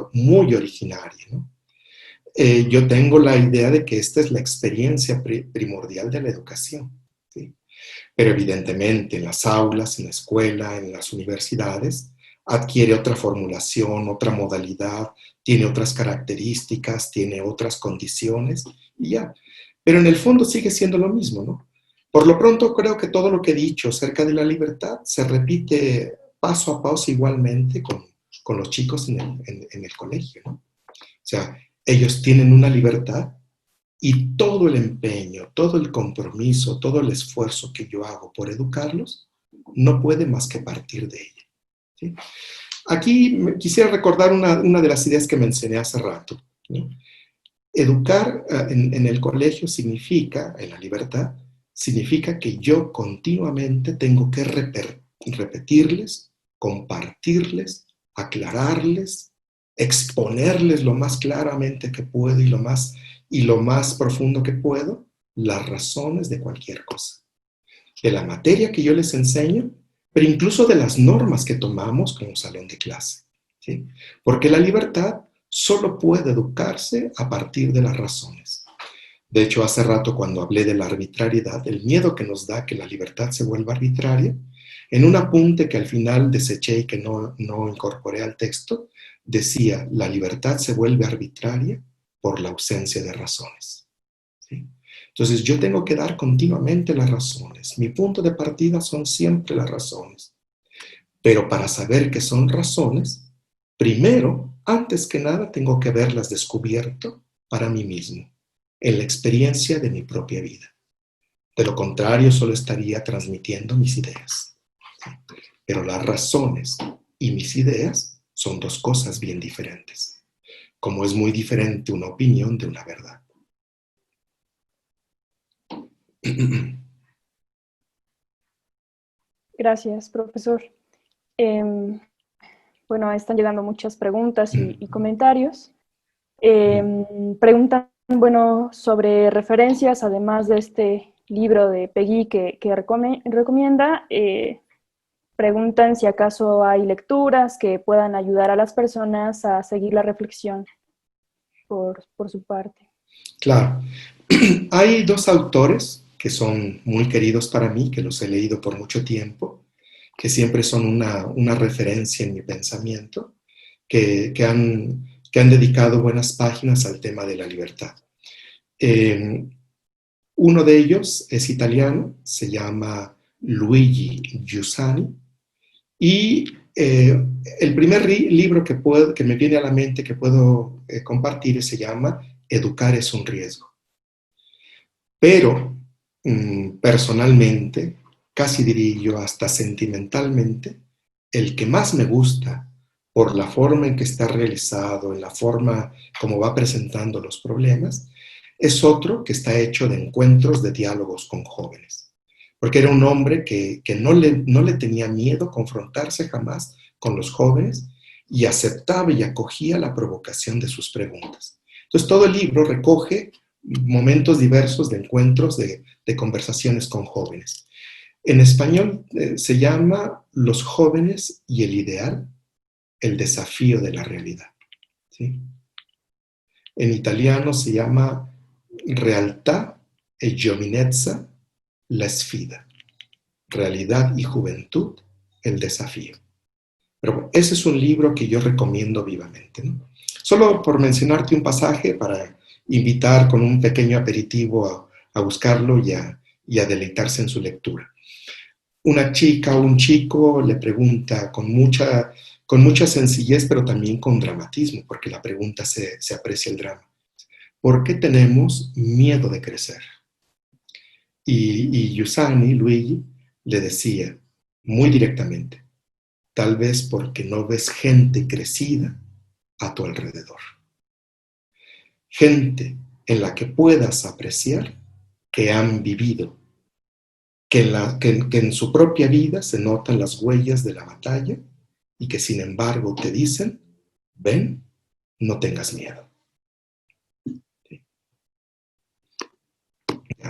S2: originaria, ¿no? Yo tengo la idea de que esta es la experiencia primordial de la educación, ¿sí? Pero evidentemente en las aulas, en la escuela, en las universidades, adquiere otra formulación, otra modalidad, tiene otras características, tiene otras condiciones y ya. Pero en el fondo sigue siendo lo mismo, ¿no? Por lo pronto creo que todo lo que he dicho acerca de la libertad se repite paso a paso igualmente con los chicos en el colegio, ¿no? O sea, ellos tienen una libertad y todo el empeño, todo el compromiso, todo el esfuerzo que yo hago por educarlos, no puede más que partir de ella, ¿sí? Aquí quisiera recordar una de las ideas que mencioné hace rato, ¿no? Educar en el colegio significa, en la libertad, significa que yo continuamente tengo que repetirles, compartirles, aclararles, exponerles lo más claramente que puedo y lo más profundo que puedo las razones de cualquier cosa, de la materia que yo les enseño, pero incluso de las normas que tomamos como salón de clase, ¿sí? Porque la libertad solo puede educarse a partir de las razones. De hecho, hace rato cuando hablé de la arbitrariedad, el miedo que nos da que la libertad se vuelva arbitraria, en un apunte que al final deseché y que no incorporé al texto, decía, la libertad se vuelve arbitraria por la ausencia de razones, ¿sí? Entonces yo tengo que dar continuamente las razones. Mi punto de partida son siempre las razones. Pero para saber que son razones, primero, antes que nada, tengo que haberlas descubierto para mí mismo, en la experiencia de mi propia vida. De lo contrario, solo estaría transmitiendo mis ideas. Pero las razones y mis ideas son dos cosas bien diferentes, como es muy diferente una opinión de una verdad.
S1: Gracias, profesor. Bueno, están llegando muchas preguntas y comentarios. Preguntan, bueno, sobre referencias, además de este libro de Peggy que recomienda. Preguntan si acaso hay lecturas que puedan ayudar a las personas a seguir la reflexión por su parte.
S2: Claro. Hay dos autores que son muy queridos para mí, que los he leído por mucho tiempo, que siempre son una referencia en mi pensamiento, que han dedicado buenas páginas al tema de la libertad. Uno de ellos es italiano, se llama Luigi Giussani, y el primer libro que me viene a la mente que puedo compartir se llama Educar es un riesgo. Pero personalmente, casi diría yo hasta sentimentalmente, el que más me gusta por la forma en que está realizado, en la forma como va presentando los problemas, es otro que está hecho de encuentros, de diálogos con jóvenes. Porque era un hombre que no le tenía miedo a confrontarse jamás con los jóvenes y aceptaba y acogía la provocación de sus preguntas. Entonces todo el libro recoge momentos diversos de encuentros, de conversaciones con jóvenes. En español se llama Los jóvenes y el ideal, el desafío de la realidad. ¿Sí? En italiano se llama Realtà e giovinezza, la sfida. Realidad y juventud, el desafío. Pero bueno, ese es un libro que yo recomiendo vivamente, ¿no? Solo por mencionarte un pasaje para invitar con un pequeño aperitivo a buscarlo y a deleitarse en su lectura. Una chica o un chico le pregunta con mucha sencillez, pero también con dramatismo, porque la pregunta se aprecia el drama. ¿Por qué tenemos miedo de crecer? Y Giussani, Luigi, le decía muy directamente, tal vez porque no ves gente crecida a tu alrededor. Gente en la que puedas apreciar que han vivido, que en su propia vida se notan las huellas de la batalla y que sin embargo te dicen, ven, no tengas miedo.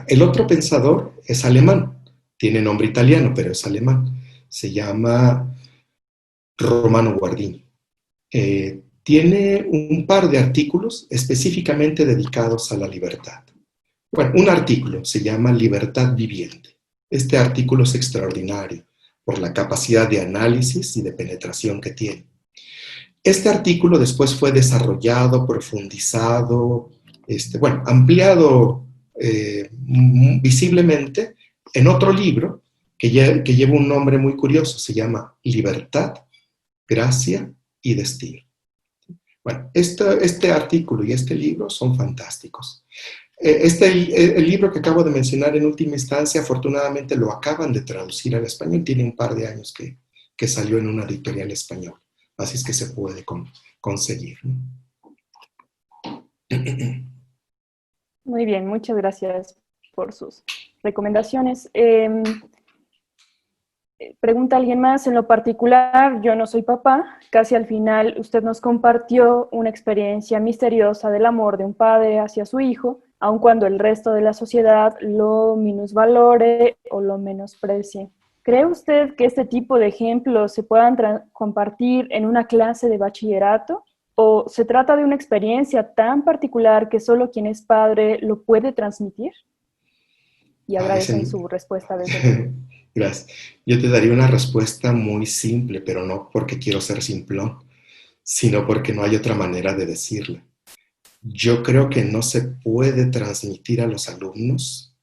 S2: El otro pensador es alemán, tiene nombre italiano, pero es alemán. Se llama Romano Guardini. Tiene un par de artículos específicamente dedicados a la libertad. Bueno, un artículo se llama Libertad Viviente. Este artículo es extraordinario por la capacidad de análisis y de penetración que tiene. Este artículo después fue desarrollado, profundizado, ampliado visiblemente en otro libro que lleva un nombre muy curioso, se llama Libertad, Gracia y Destino. Bueno, este artículo y este libro son fantásticos. El libro que acabo de mencionar en última instancia, afortunadamente lo acaban de traducir al español, tiene un par de años que salió en una editorial española, así es que se puede conseguir, ¿no?
S1: Muy bien, muchas gracias por sus recomendaciones. Pregunta alguien más, en lo particular, yo no soy papá, casi al final usted nos compartió una experiencia misteriosa del amor de un padre hacia su hijo, aun cuando el resto de la sociedad lo minusvalore o lo menosprecie. ¿Cree usted que este tipo de ejemplos se puedan compartir en una clase de bachillerato? ¿O se trata de una experiencia tan particular que solo quien es padre lo puede transmitir? Y agradecen su respuesta desde luego.
S2: Gracias. Yo te daría una respuesta muy simple, pero no porque quiero ser simplón, sino porque no hay otra manera de decirla. Yo creo que no se puede transmitir a los alumnos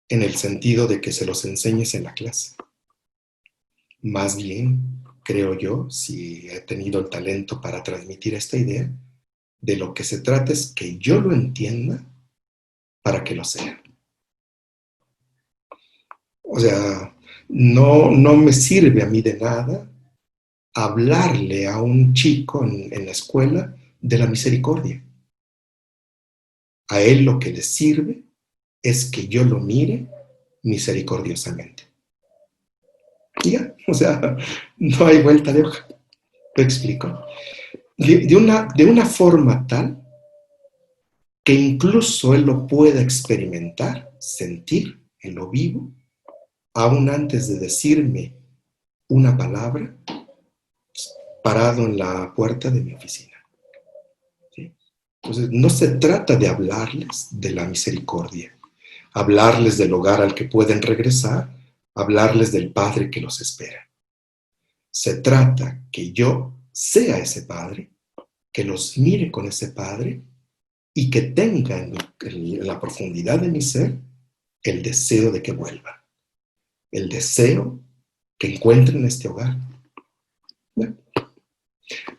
S2: en el sentido de que se los enseñes en la clase. Más bien, creo yo, si he tenido el talento para transmitir esta idea, de lo que se trata es que yo lo entienda para que lo sea. O sea, no me sirve a mí de nada hablarle a un chico en la escuela de la misericordia. A él lo que le sirve es que yo lo mire misericordiosamente. Y ya, o sea, no hay vuelta de hoja. ¿Te explico? De una forma tal que incluso él lo pueda experimentar, sentir en lo vivo, aún antes de decirme una palabra, parado en la puerta de mi oficina. ¿Sí? Entonces, no se trata de hablarles de la misericordia, hablarles del hogar al que pueden regresar, hablarles del Padre que los espera. Se trata que yo sea ese Padre, que los mire con ese Padre y que tenga en la profundidad de mi ser el deseo de que vuelvan, el deseo que encuentren este hogar. Bueno,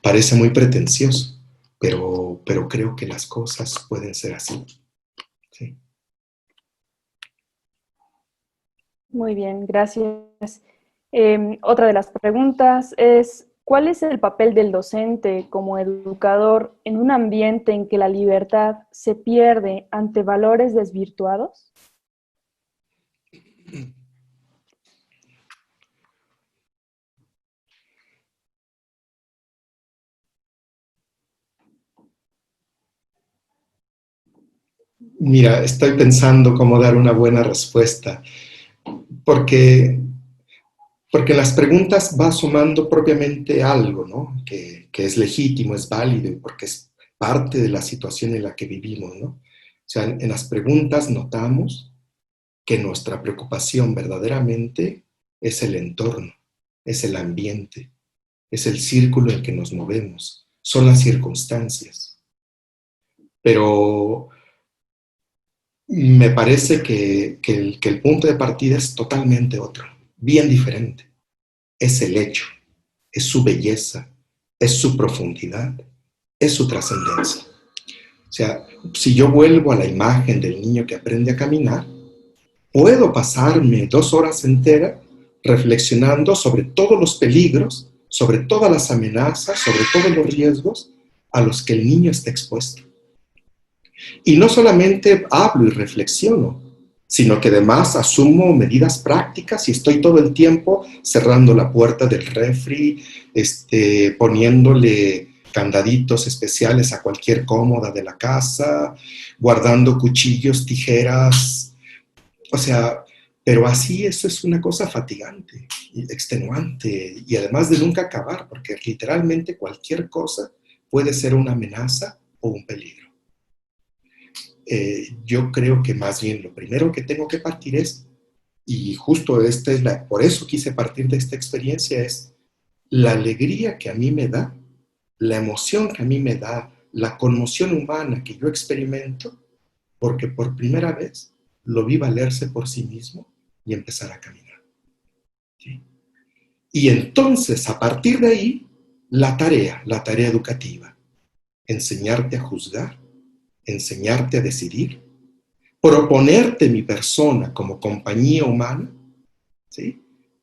S2: parece muy pretencioso, pero creo que las cosas pueden ser así. ¿Sí?
S1: Muy bien, gracias. Otra de las preguntas es, ¿cuál es el papel del docente como educador en un ambiente en que la libertad se pierde ante valores desvirtuados?
S2: Mira, estoy pensando cómo dar una buena respuesta, porque, porque en las preguntas va sumando propiamente algo, ¿no? Que es legítimo, es válido, y porque es parte de la situación en la que vivimos, ¿no? O sea, en las preguntas notamos que nuestra preocupación verdaderamente es el entorno, es el ambiente, es el círculo en que nos movemos, son las circunstancias. Pero me parece que el punto de partida es totalmente otro, bien diferente. Es el hecho, es su belleza, es su profundidad, es su trascendencia. O sea, si yo vuelvo a la imagen del niño que aprende a caminar, puedo pasarme 2 horas enteras reflexionando sobre todos los peligros, sobre todas las amenazas, sobre todos los riesgos a los que el niño está expuesto. Y no solamente hablo y reflexiono, sino que además asumo medidas prácticas y estoy todo el tiempo cerrando la puerta del refri, poniéndole candaditos especiales a cualquier cómoda de la casa, guardando cuchillos, tijeras, o sea, pero así eso es una cosa fatigante, extenuante y además de nunca acabar, porque literalmente cualquier cosa puede ser una amenaza o un peligro. Yo creo que más bien lo primero que tengo que partir es, y justo por eso quise partir de esta experiencia, es la alegría que a mí me da, la emoción que a mí me da, la conmoción humana que yo experimento, porque por primera vez lo vi valerse por sí mismo y empezar a caminar. ¿Sí? Y entonces, a partir de ahí, la tarea educativa, enseñarte a juzgar, enseñarte a decidir, proponerte mi persona como compañía humana, ¿sí?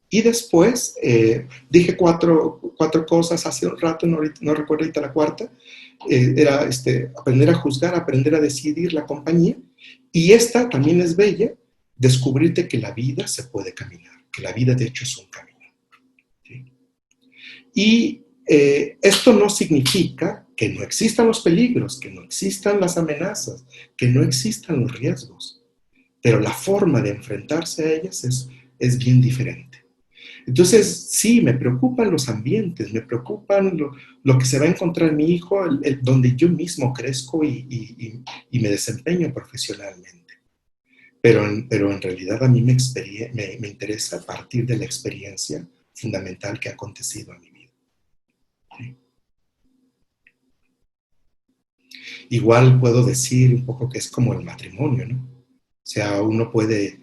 S2: Y después dije cuatro cosas hace un rato, no recuerdo ahorita la cuarta, era aprender a juzgar, aprender a decidir la compañía, y esta también es bella, descubrirte que la vida se puede caminar, que la vida de hecho es un camino. ¿Sí? Y esto no significa que no existan los peligros, que no existan las amenazas, que no existan los riesgos, pero la forma de enfrentarse a ellas es bien diferente. Entonces, sí, me preocupan los ambientes, me preocupan lo que se va a encontrar mi hijo, donde yo mismo crezco y me desempeño profesionalmente. Pero en realidad a mí me interesa partir de la experiencia fundamental que ha acontecido en mi vida. ¿Sí? Igual puedo decir un poco que es como el matrimonio, ¿no? O sea, uno puede,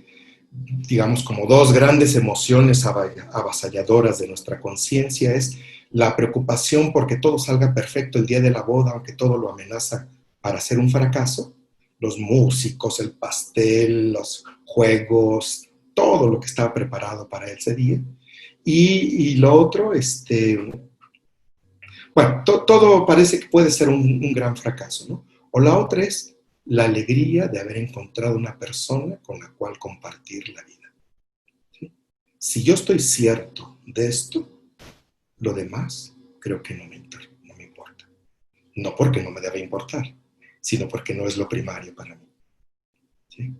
S2: digamos, como dos grandes emociones avasalladoras de nuestra conciencia es la preocupación porque todo salga perfecto el día de la boda, aunque todo lo amenaza para ser un fracaso. Los músicos, el pastel, los juegos, todo lo que estaba preparado para ese día. Y lo otro, bueno, todo parece que puede ser un gran fracaso, ¿no? O la otra es la alegría de haber encontrado una persona con la cual compartir la vida. ¿Sí? Si yo estoy cierto de esto, lo demás creo que no me importa. No porque no me debe importar, sino porque no es lo primario para mí. ¿Sí?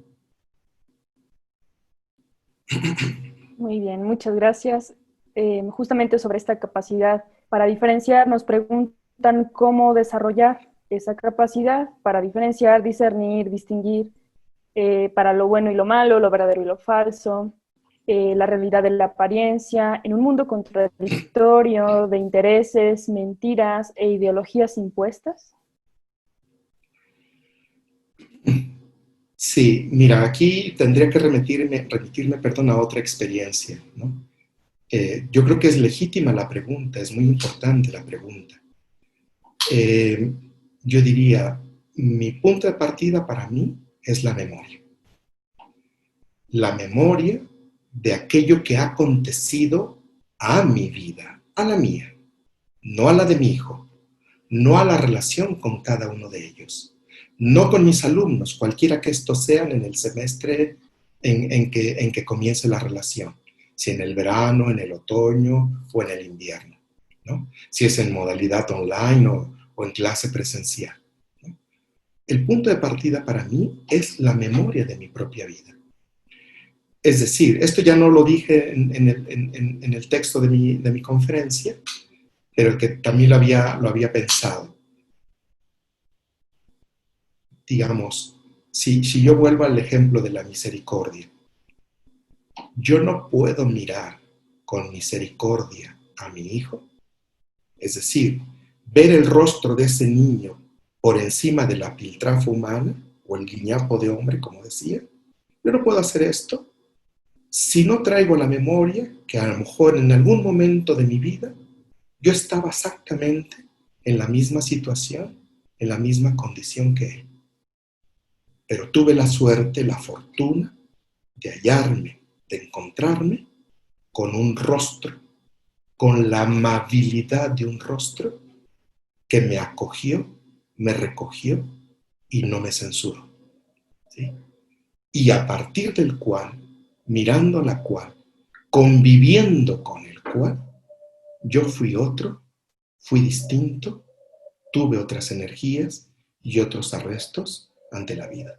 S1: Muy bien, muchas gracias. Justamente sobre esta capacidad para diferenciar, nos preguntan cómo desarrollar esa capacidad para diferenciar, discernir, distinguir para lo bueno y lo malo, lo verdadero y lo falso, la realidad de la apariencia, en un mundo contradictorio de intereses, mentiras e ideologías impuestas.
S2: Sí, mira, aquí tendría que remitirme, perdón, a otra experiencia, ¿no? Yo creo que es legítima la pregunta, es muy importante la pregunta. Eh, yo diría, mi punto de partida para mí es la memoria. La memoria de aquello que ha acontecido a mi vida, a la mía, no a la de mi hijo, no a la relación con cada uno de ellos, no con mis alumnos, cualquiera que estos sean en el semestre en que comience la relación, si en el verano, en el otoño o en el invierno, ¿no? Si es en modalidad online o en clase presencial, ¿no? El punto de partida para mí es la memoria de mi propia vida. Es decir, esto ya no lo dije en el texto de mi conferencia, pero que también lo había pensado. Digamos, si yo vuelvo al ejemplo de la misericordia, yo no puedo mirar con misericordia a mi hijo, es decir, ver el rostro de ese niño por encima de la piltrafa humana o el guiñapo de hombre, como decía. Yo no puedo hacer esto si no traigo la memoria que a lo mejor en algún momento de mi vida yo estaba exactamente en la misma situación, en la misma condición que él. Pero tuve la suerte, la fortuna de hallarme, de encontrarme con un rostro, con la amabilidad de un rostro que me acogió, me recogió y no me censuró. ¿Sí? Y a partir del cual, mirando la cual, conviviendo con el cual, yo fui otro, fui distinto, tuve otras energías y otros arrestos ante la vida.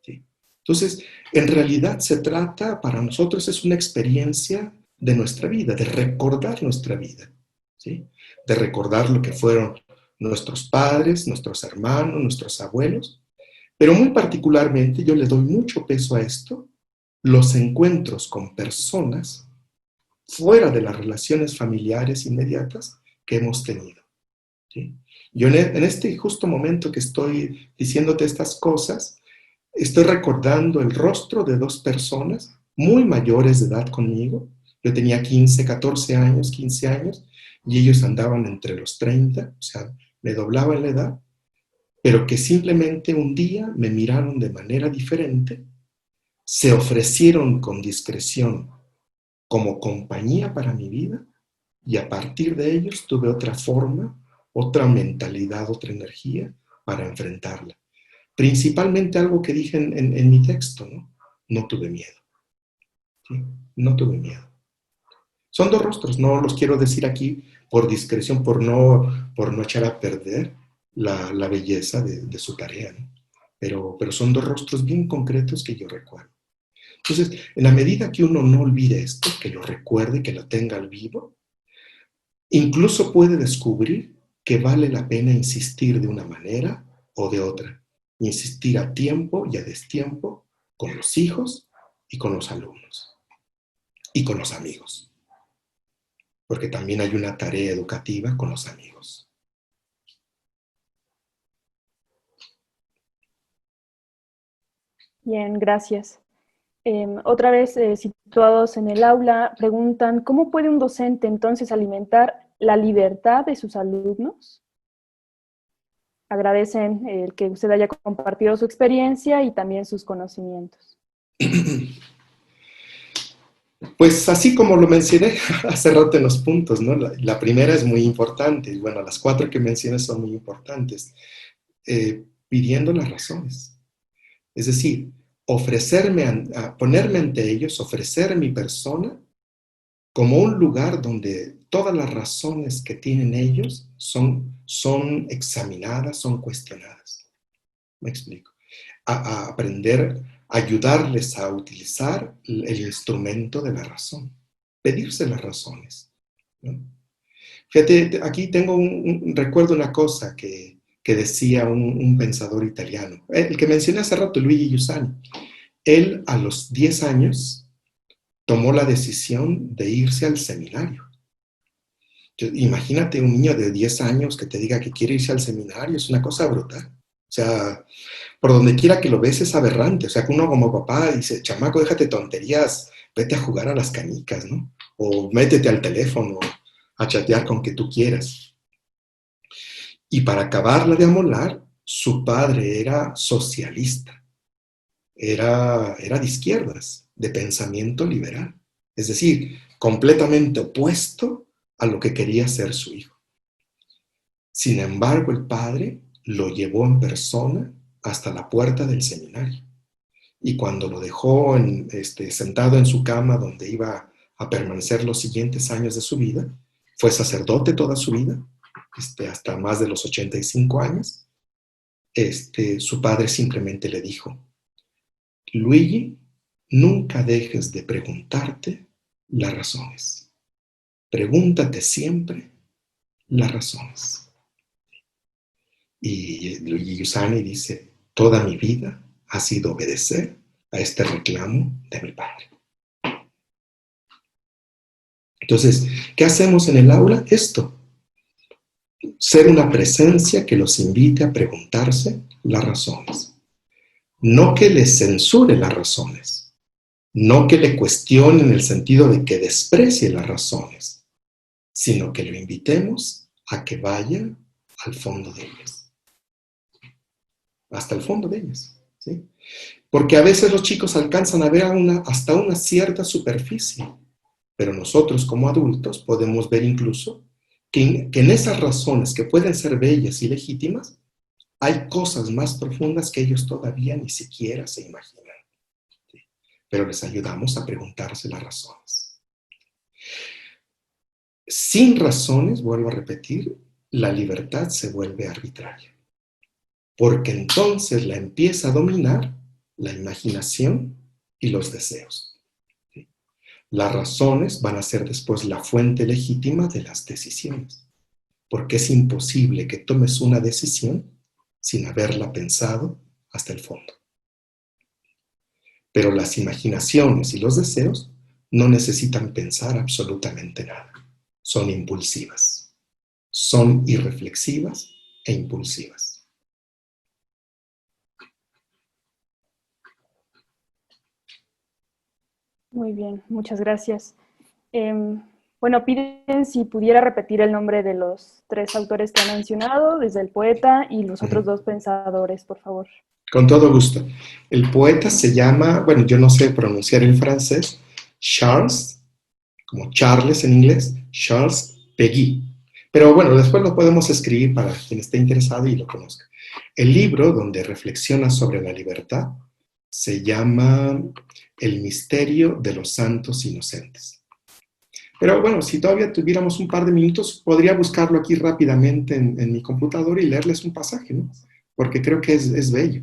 S2: ¿Sí? Entonces, en realidad se trata, para nosotros es una experiencia de nuestra vida, de recordar nuestra vida, ¿sí? De recordar lo que fueron nuestros padres, nuestros hermanos, nuestros abuelos, pero muy particularmente yo le doy mucho peso a esto, los encuentros con personas fuera de las relaciones familiares inmediatas que hemos tenido. ¿Sí? Yo en este justo momento que estoy diciéndote estas cosas, estoy recordando el rostro de dos personas muy mayores de edad conmigo. Yo tenía 15, 14 años, 15 años, y ellos andaban entre los 30, o sea, me doblaban la edad, pero que simplemente un día me miraron de manera diferente, se ofrecieron con discreción como compañía para mi vida, y a partir de ellos tuve otra forma, otra mentalidad, otra energía para enfrentarla. Principalmente algo que dije en mi texto, ¿no? No tuve miedo. ¿Sí? No tuve miedo. Son dos rostros, no los quiero decir aquí por discreción, por no echar a perder la belleza de su tarea, ¿no? Pero son dos rostros bien concretos que yo recuerdo. Entonces, en la medida que uno no olvide esto, que lo recuerde, que lo tenga al vivo, incluso puede descubrir que vale la pena insistir de una manera o de otra. Insistir a tiempo y a destiempo con los hijos y con los alumnos y con los amigos. Porque también hay una tarea educativa con los amigos.
S1: Bien, gracias. Otra vez, situados en el aula, preguntan, ¿cómo puede un docente entonces alimentar la libertad de sus alumnos? Agradecen el que usted haya compartido su experiencia y también sus conocimientos.
S2: Pues así como lo mencioné hace rato en los puntos, ¿no? La primera es muy importante, y bueno, las cuatro que mencioné son muy importantes. Pidiendo las razones. Es decir, ofrecerme, ponerme ante ellos, ofrecer mi persona como un lugar donde todas las razones que tienen ellos son examinadas, son cuestionadas. Me explico. A aprender, ayudarles a utilizar el instrumento de la razón, pedirse las razones, ¿no? Fíjate, aquí recuerdo una cosa que decía un pensador italiano, el que mencioné hace rato, Luigi Giussani. Él a los 10 años tomó la decisión de irse al seminario. Imagínate un niño de 10 años que te diga que quiere irse al seminario, es una cosa brutal. O sea, por donde quiera que lo ves es aberrante. O sea, que uno como papá dice, chamaco, déjate tonterías, vete a jugar a las canicas, ¿no? O métete al teléfono a chatear con que tú quieras. Y para acabarla de amolar, su padre era socialista, era de izquierdas, de pensamiento liberal. Es decir, completamente opuesto a lo que quería ser su hijo. Sin embargo, el padre lo llevó en persona hasta la puerta del seminario. Y cuando lo dejó sentado en su cama donde iba a permanecer los siguientes años de su vida, fue sacerdote toda su vida, hasta más de los 85 años, su padre simplemente le dijo, Luigi, nunca dejes de preguntarte las razones. Pregúntate siempre las razones. Y Luigi Giussani dice, toda mi vida ha sido obedecer a este reclamo de mi padre. Entonces, ¿qué hacemos en el aula? Esto. Ser una presencia que los invite a preguntarse las razones. No que les censure las razones. No que le cuestione en el sentido de que desprecie las razones, sino que lo invitemos a que vaya al fondo de ellas. Hasta el fondo de ellas, ¿sí? Porque a veces los chicos alcanzan a ver hasta una cierta superficie, pero nosotros como adultos podemos ver incluso que en esas razones que pueden ser bellas y legítimas, hay cosas más profundas que ellos todavía ni siquiera se imaginan. ¿Sí? Pero les ayudamos a preguntarse las razones. Sin razones, vuelvo a repetir, la libertad se vuelve arbitraria. Porque entonces la empieza a dominar la imaginación y los deseos. ¿Sí? Las razones van a ser después la fuente legítima de las decisiones, porque es imposible que tomes una decisión sin haberla pensado hasta el fondo. Pero las imaginaciones y los deseos no necesitan pensar absolutamente nada. Son impulsivas, son irreflexivas e impulsivas.
S1: Muy bien, muchas gracias. Bueno, piden si pudiera repetir el nombre de los 3 autores que ha mencionado, desde el poeta y los otros 2 pensadores, por favor.
S2: Con todo gusto. El poeta se llama, bueno, yo no sé pronunciar el francés, Charles, como Charles en inglés, Charles Péguy. Pero bueno, después lo podemos escribir para quien esté interesado y lo conozca. El libro donde reflexiona sobre la libertad se llama El misterio de los santos inocentes. Pero bueno, si todavía tuviéramos un par de minutos, podría buscarlo aquí rápidamente en mi computadora y leerles un pasaje, ¿no? Porque creo que es bello.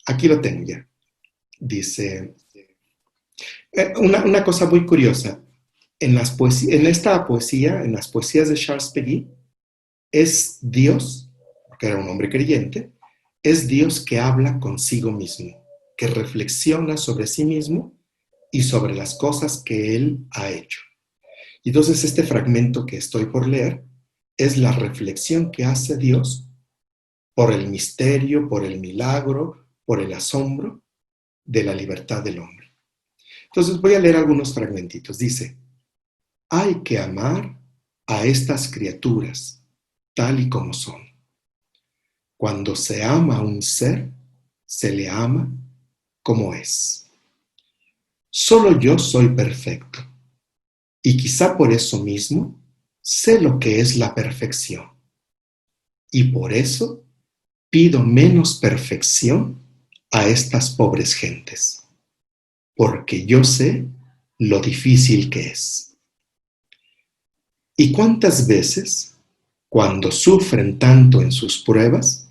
S2: Aquí lo tengo ya. Dice, una cosa muy curiosa. En las poesías de Charles Péguy, es Dios, porque era un hombre creyente, es Dios que habla consigo mismo, que reflexiona sobre sí mismo y sobre las cosas que él ha hecho. Y entonces este fragmento que estoy por leer es la reflexión que hace Dios por el misterio, por el milagro, por el asombro de la libertad del hombre. Entonces voy a leer algunos fragmentitos. Dice, hay que amar a estas criaturas tal y como son. Cuando se ama a un ser, se le ama como es. Solo yo soy perfecto. Y quizá por eso mismo sé lo que es la perfección. Y por eso pido menos perfección a estas pobres gentes. Porque yo sé lo difícil que es. ¿Y cuántas veces, cuando sufren tanto en sus pruebas,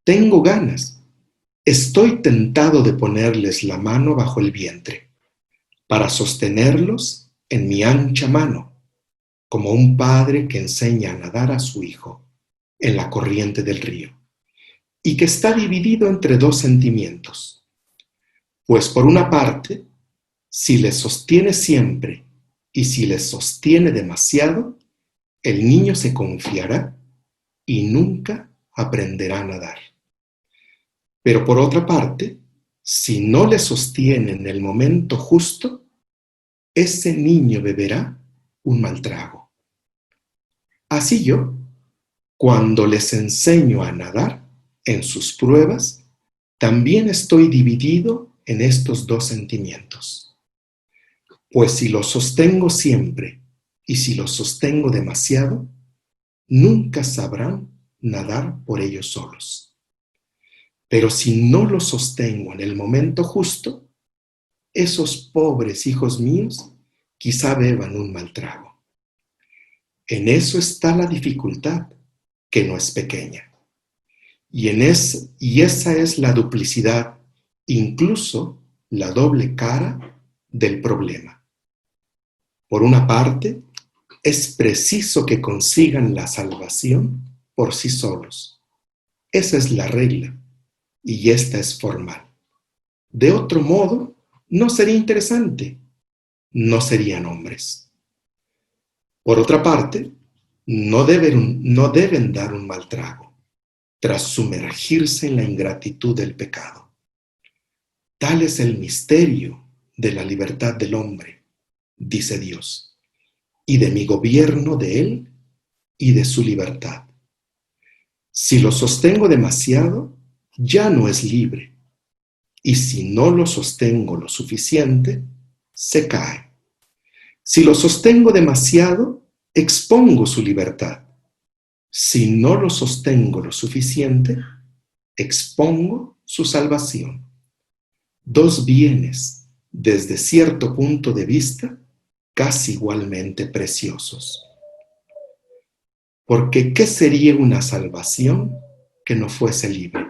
S2: tengo ganas, estoy tentado de ponerles la mano bajo el vientre, para sostenerlos en mi ancha mano, como un padre que enseña a nadar a su hijo en la corriente del río, y que está dividido entre dos sentimientos? Pues por una parte, si les sostiene siempre y si les sostiene demasiado, el niño se confiará y nunca aprenderá a nadar. Pero por otra parte, si no le sostiene en el momento justo, ese niño beberá un mal trago. Así yo, cuando les enseño a nadar en sus pruebas, también estoy dividido en estos dos sentimientos. Pues si los sostengo siempre y si los sostengo demasiado, nunca sabrán nadar por ellos solos. Pero si no los sostengo en el momento justo, esos pobres hijos míos quizá beban un mal trago. En eso está la dificultad, que no es pequeña. Y esa es la duplicidad, incluso la doble cara del problema. Por una parte, es preciso que consigan la salvación por sí solos. Esa es la regla, y esta es formal. De otro modo, no sería interesante, no serían hombres. Por otra parte, no deben dar un mal trago tras sumergirse en la ingratitud del pecado. Tal es el misterio de la libertad del hombre, dice Dios, y de mi gobierno de él y de su libertad. Si lo sostengo demasiado, ya no es libre, y si no lo sostengo lo suficiente, se cae. Si lo sostengo demasiado, expongo su libertad. Si no lo sostengo lo suficiente, expongo su salvación. Dos bienes, desde cierto punto de vista, casi igualmente preciosos. Porque ¿qué sería una salvación que no fuese libre?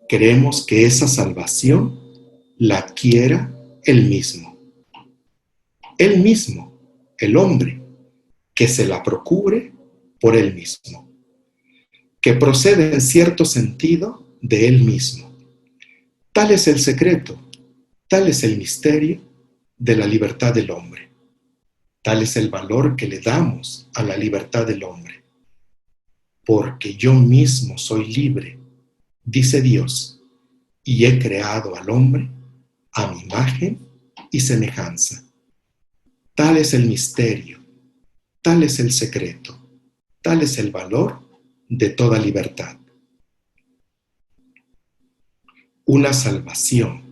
S2: Queremos que esa salvación la adquiera él mismo, el hombre, que se la procure por él mismo, que procede en cierto sentido de él mismo. Tal es el secreto, tal es el misterio de la libertad del hombre. Tal es el valor que le damos a la libertad del hombre. Porque yo mismo soy libre, dice Dios, y he creado al hombre a mi imagen y semejanza. Tal es el misterio, tal es el secreto, tal es el valor de toda libertad. Una salvación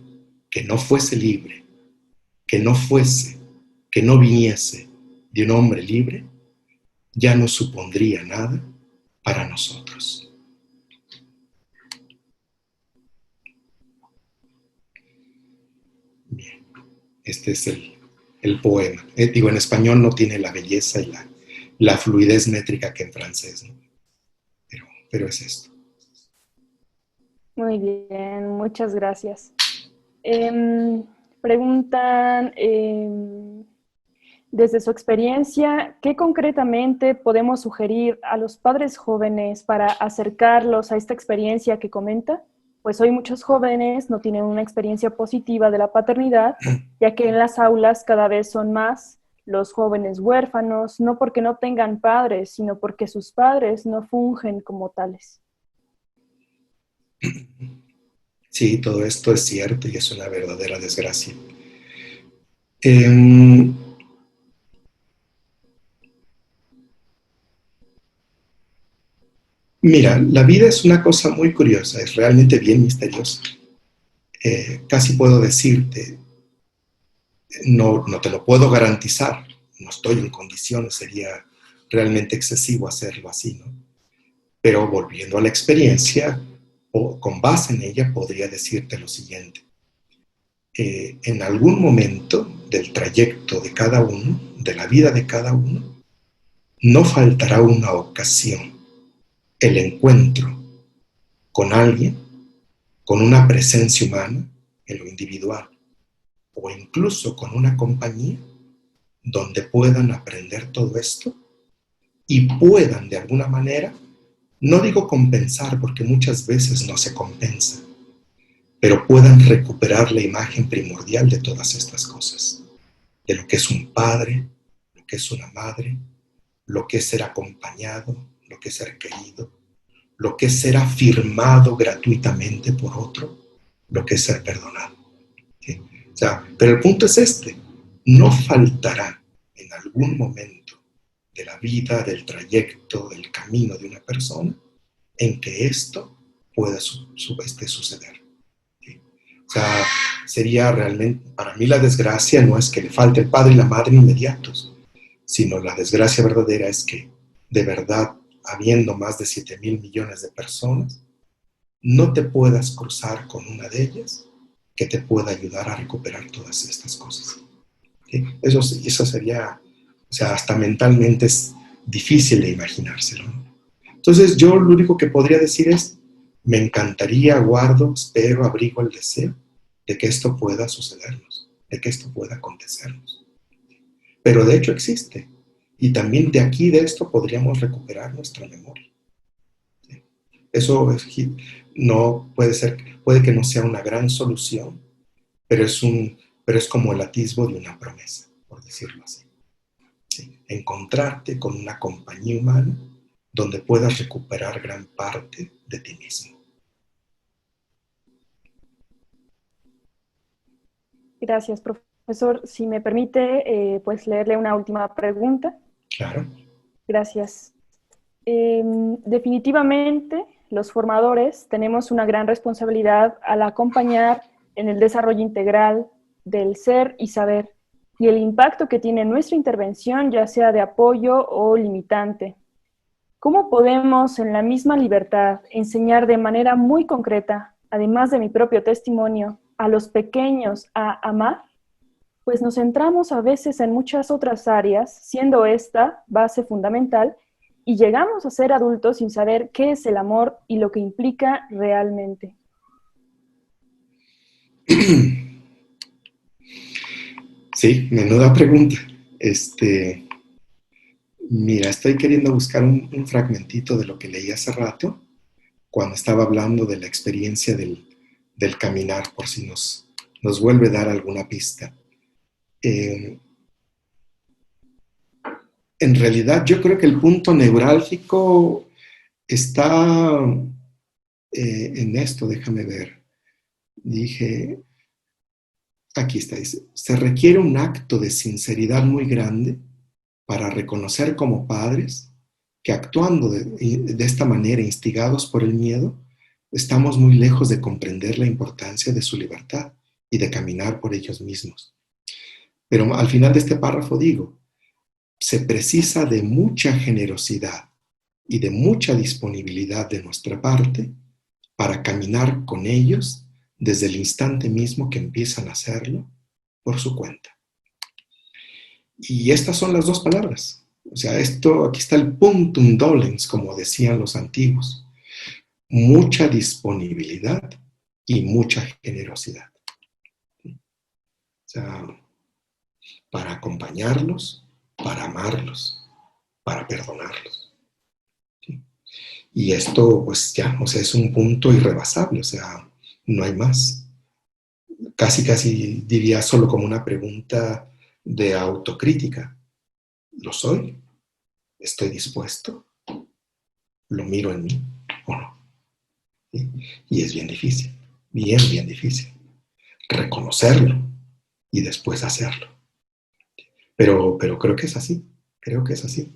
S2: que no fuese libre, que no viniese de un hombre libre, ya no supondría nada para nosotros. Bien, este es el poema. En español no tiene la belleza y la fluidez métrica que en francés, ¿no? Pero es esto.
S1: Muy bien, muchas gracias. Preguntan, desde su experiencia, ¿qué concretamente podemos sugerir a los padres jóvenes para acercarlos a esta experiencia que comenta? Pues hoy muchos jóvenes no tienen una experiencia positiva de la paternidad, ya que en las aulas cada vez son más los jóvenes huérfanos, no porque no tengan padres, sino porque sus padres no fungen como tales.
S2: Sí, todo esto es cierto y es una verdadera desgracia. Eh, Mira, la vida es una cosa muy curiosa, es realmente bien misteriosa. Casi puedo decirte, no te lo puedo garantizar, no estoy en condiciones, sería realmente excesivo hacerlo así, ¿no? Pero volviendo a la experiencia, o con base en ella, podría decirte lo siguiente. en algún momento del trayecto de cada uno, de la vida de cada uno, no faltará una ocasión, el encuentro con alguien, con una presencia humana en lo individual, o incluso con una compañía donde puedan aprender todo esto y puedan de alguna manera, no digo compensar porque muchas veces no se compensa, pero puedan recuperar la imagen primordial de todas estas cosas, de lo que es un padre, lo que es una madre, lo que es ser acompañado, lo que es ser querido, lo que es ser afirmado gratuitamente por otro, lo que es ser perdonado. ¿Sí? O sea, pero el punto es este, no faltará en algún momento de la vida, del trayecto, del camino de una persona, en que esto pueda suceder. ¿Sí? O sea, sería realmente, para mí la desgracia no es que le falte el padre y la madre inmediatos, sino la desgracia verdadera es que, de verdad, habiendo más de 7.000 millones de personas, no te puedas cruzar con una de ellas que te pueda ayudar a recuperar todas estas cosas. ¿Sí? Eso sería, o sea, hasta mentalmente es difícil de imaginárselo, ¿no? Entonces yo lo único que podría decir es, me encantaría, guardo, espero, abrigo el deseo de que esto pueda sucedernos, de que esto pueda acontecernos. Pero de hecho existe. Y también de aquí, de esto, podríamos recuperar nuestra memoria. ¿Sí? Eso no puede ser, puede que no sea una gran solución, pero es como el atisbo de una promesa, por decirlo así. ¿Sí? Encontrarte con una compañía humana donde puedas recuperar gran parte de ti mismo.
S1: Gracias, profesor. Si me permite, pues leerle una última pregunta.
S2: Claro.
S1: Gracias. Definitivamente, los formadores tenemos una gran responsabilidad al acompañar en el desarrollo integral del ser y saber y el impacto que tiene nuestra intervención, ya sea de apoyo o limitante. ¿Cómo podemos, en la misma libertad, enseñar de manera muy concreta, además de mi propio testimonio, a los pequeños a amar? Pues nos centramos a veces en muchas otras áreas, siendo esta base fundamental, y llegamos a ser adultos sin saber qué es el amor y lo que implica realmente.
S2: Sí, menuda pregunta. Mira, estoy queriendo buscar un fragmentito de lo que leí hace rato, cuando estaba hablando de la experiencia del caminar, por si nos vuelve a dar alguna pista. En realidad, yo creo que el punto neurálgico está en esto, déjame ver. Dije, aquí está, dice, se requiere un acto de sinceridad muy grande para reconocer como padres que actuando de esta manera, instigados por el miedo, estamos muy lejos de comprender la importancia de su libertad y de caminar por ellos mismos. Pero al final de este párrafo digo, se precisa de mucha generosidad y de mucha disponibilidad de nuestra parte para caminar con ellos desde el instante mismo que empiezan a hacerlo por su cuenta. Y estas son las dos palabras. O sea, aquí está el punctum dolens, como decían los antiguos. Mucha disponibilidad y mucha generosidad. O sea, para acompañarlos, para amarlos, para perdonarlos. ¿Sí? Y esto, pues ya, o sea, es un punto irrebasable, o sea, no hay más. Casi diría solo como una pregunta de autocrítica. ¿Lo soy? ¿Estoy dispuesto? ¿Lo miro en mí o no? ¿Sí? Y es bien difícil, bien difícil. Reconocerlo y después hacerlo. Pero creo que es así, creo que es así.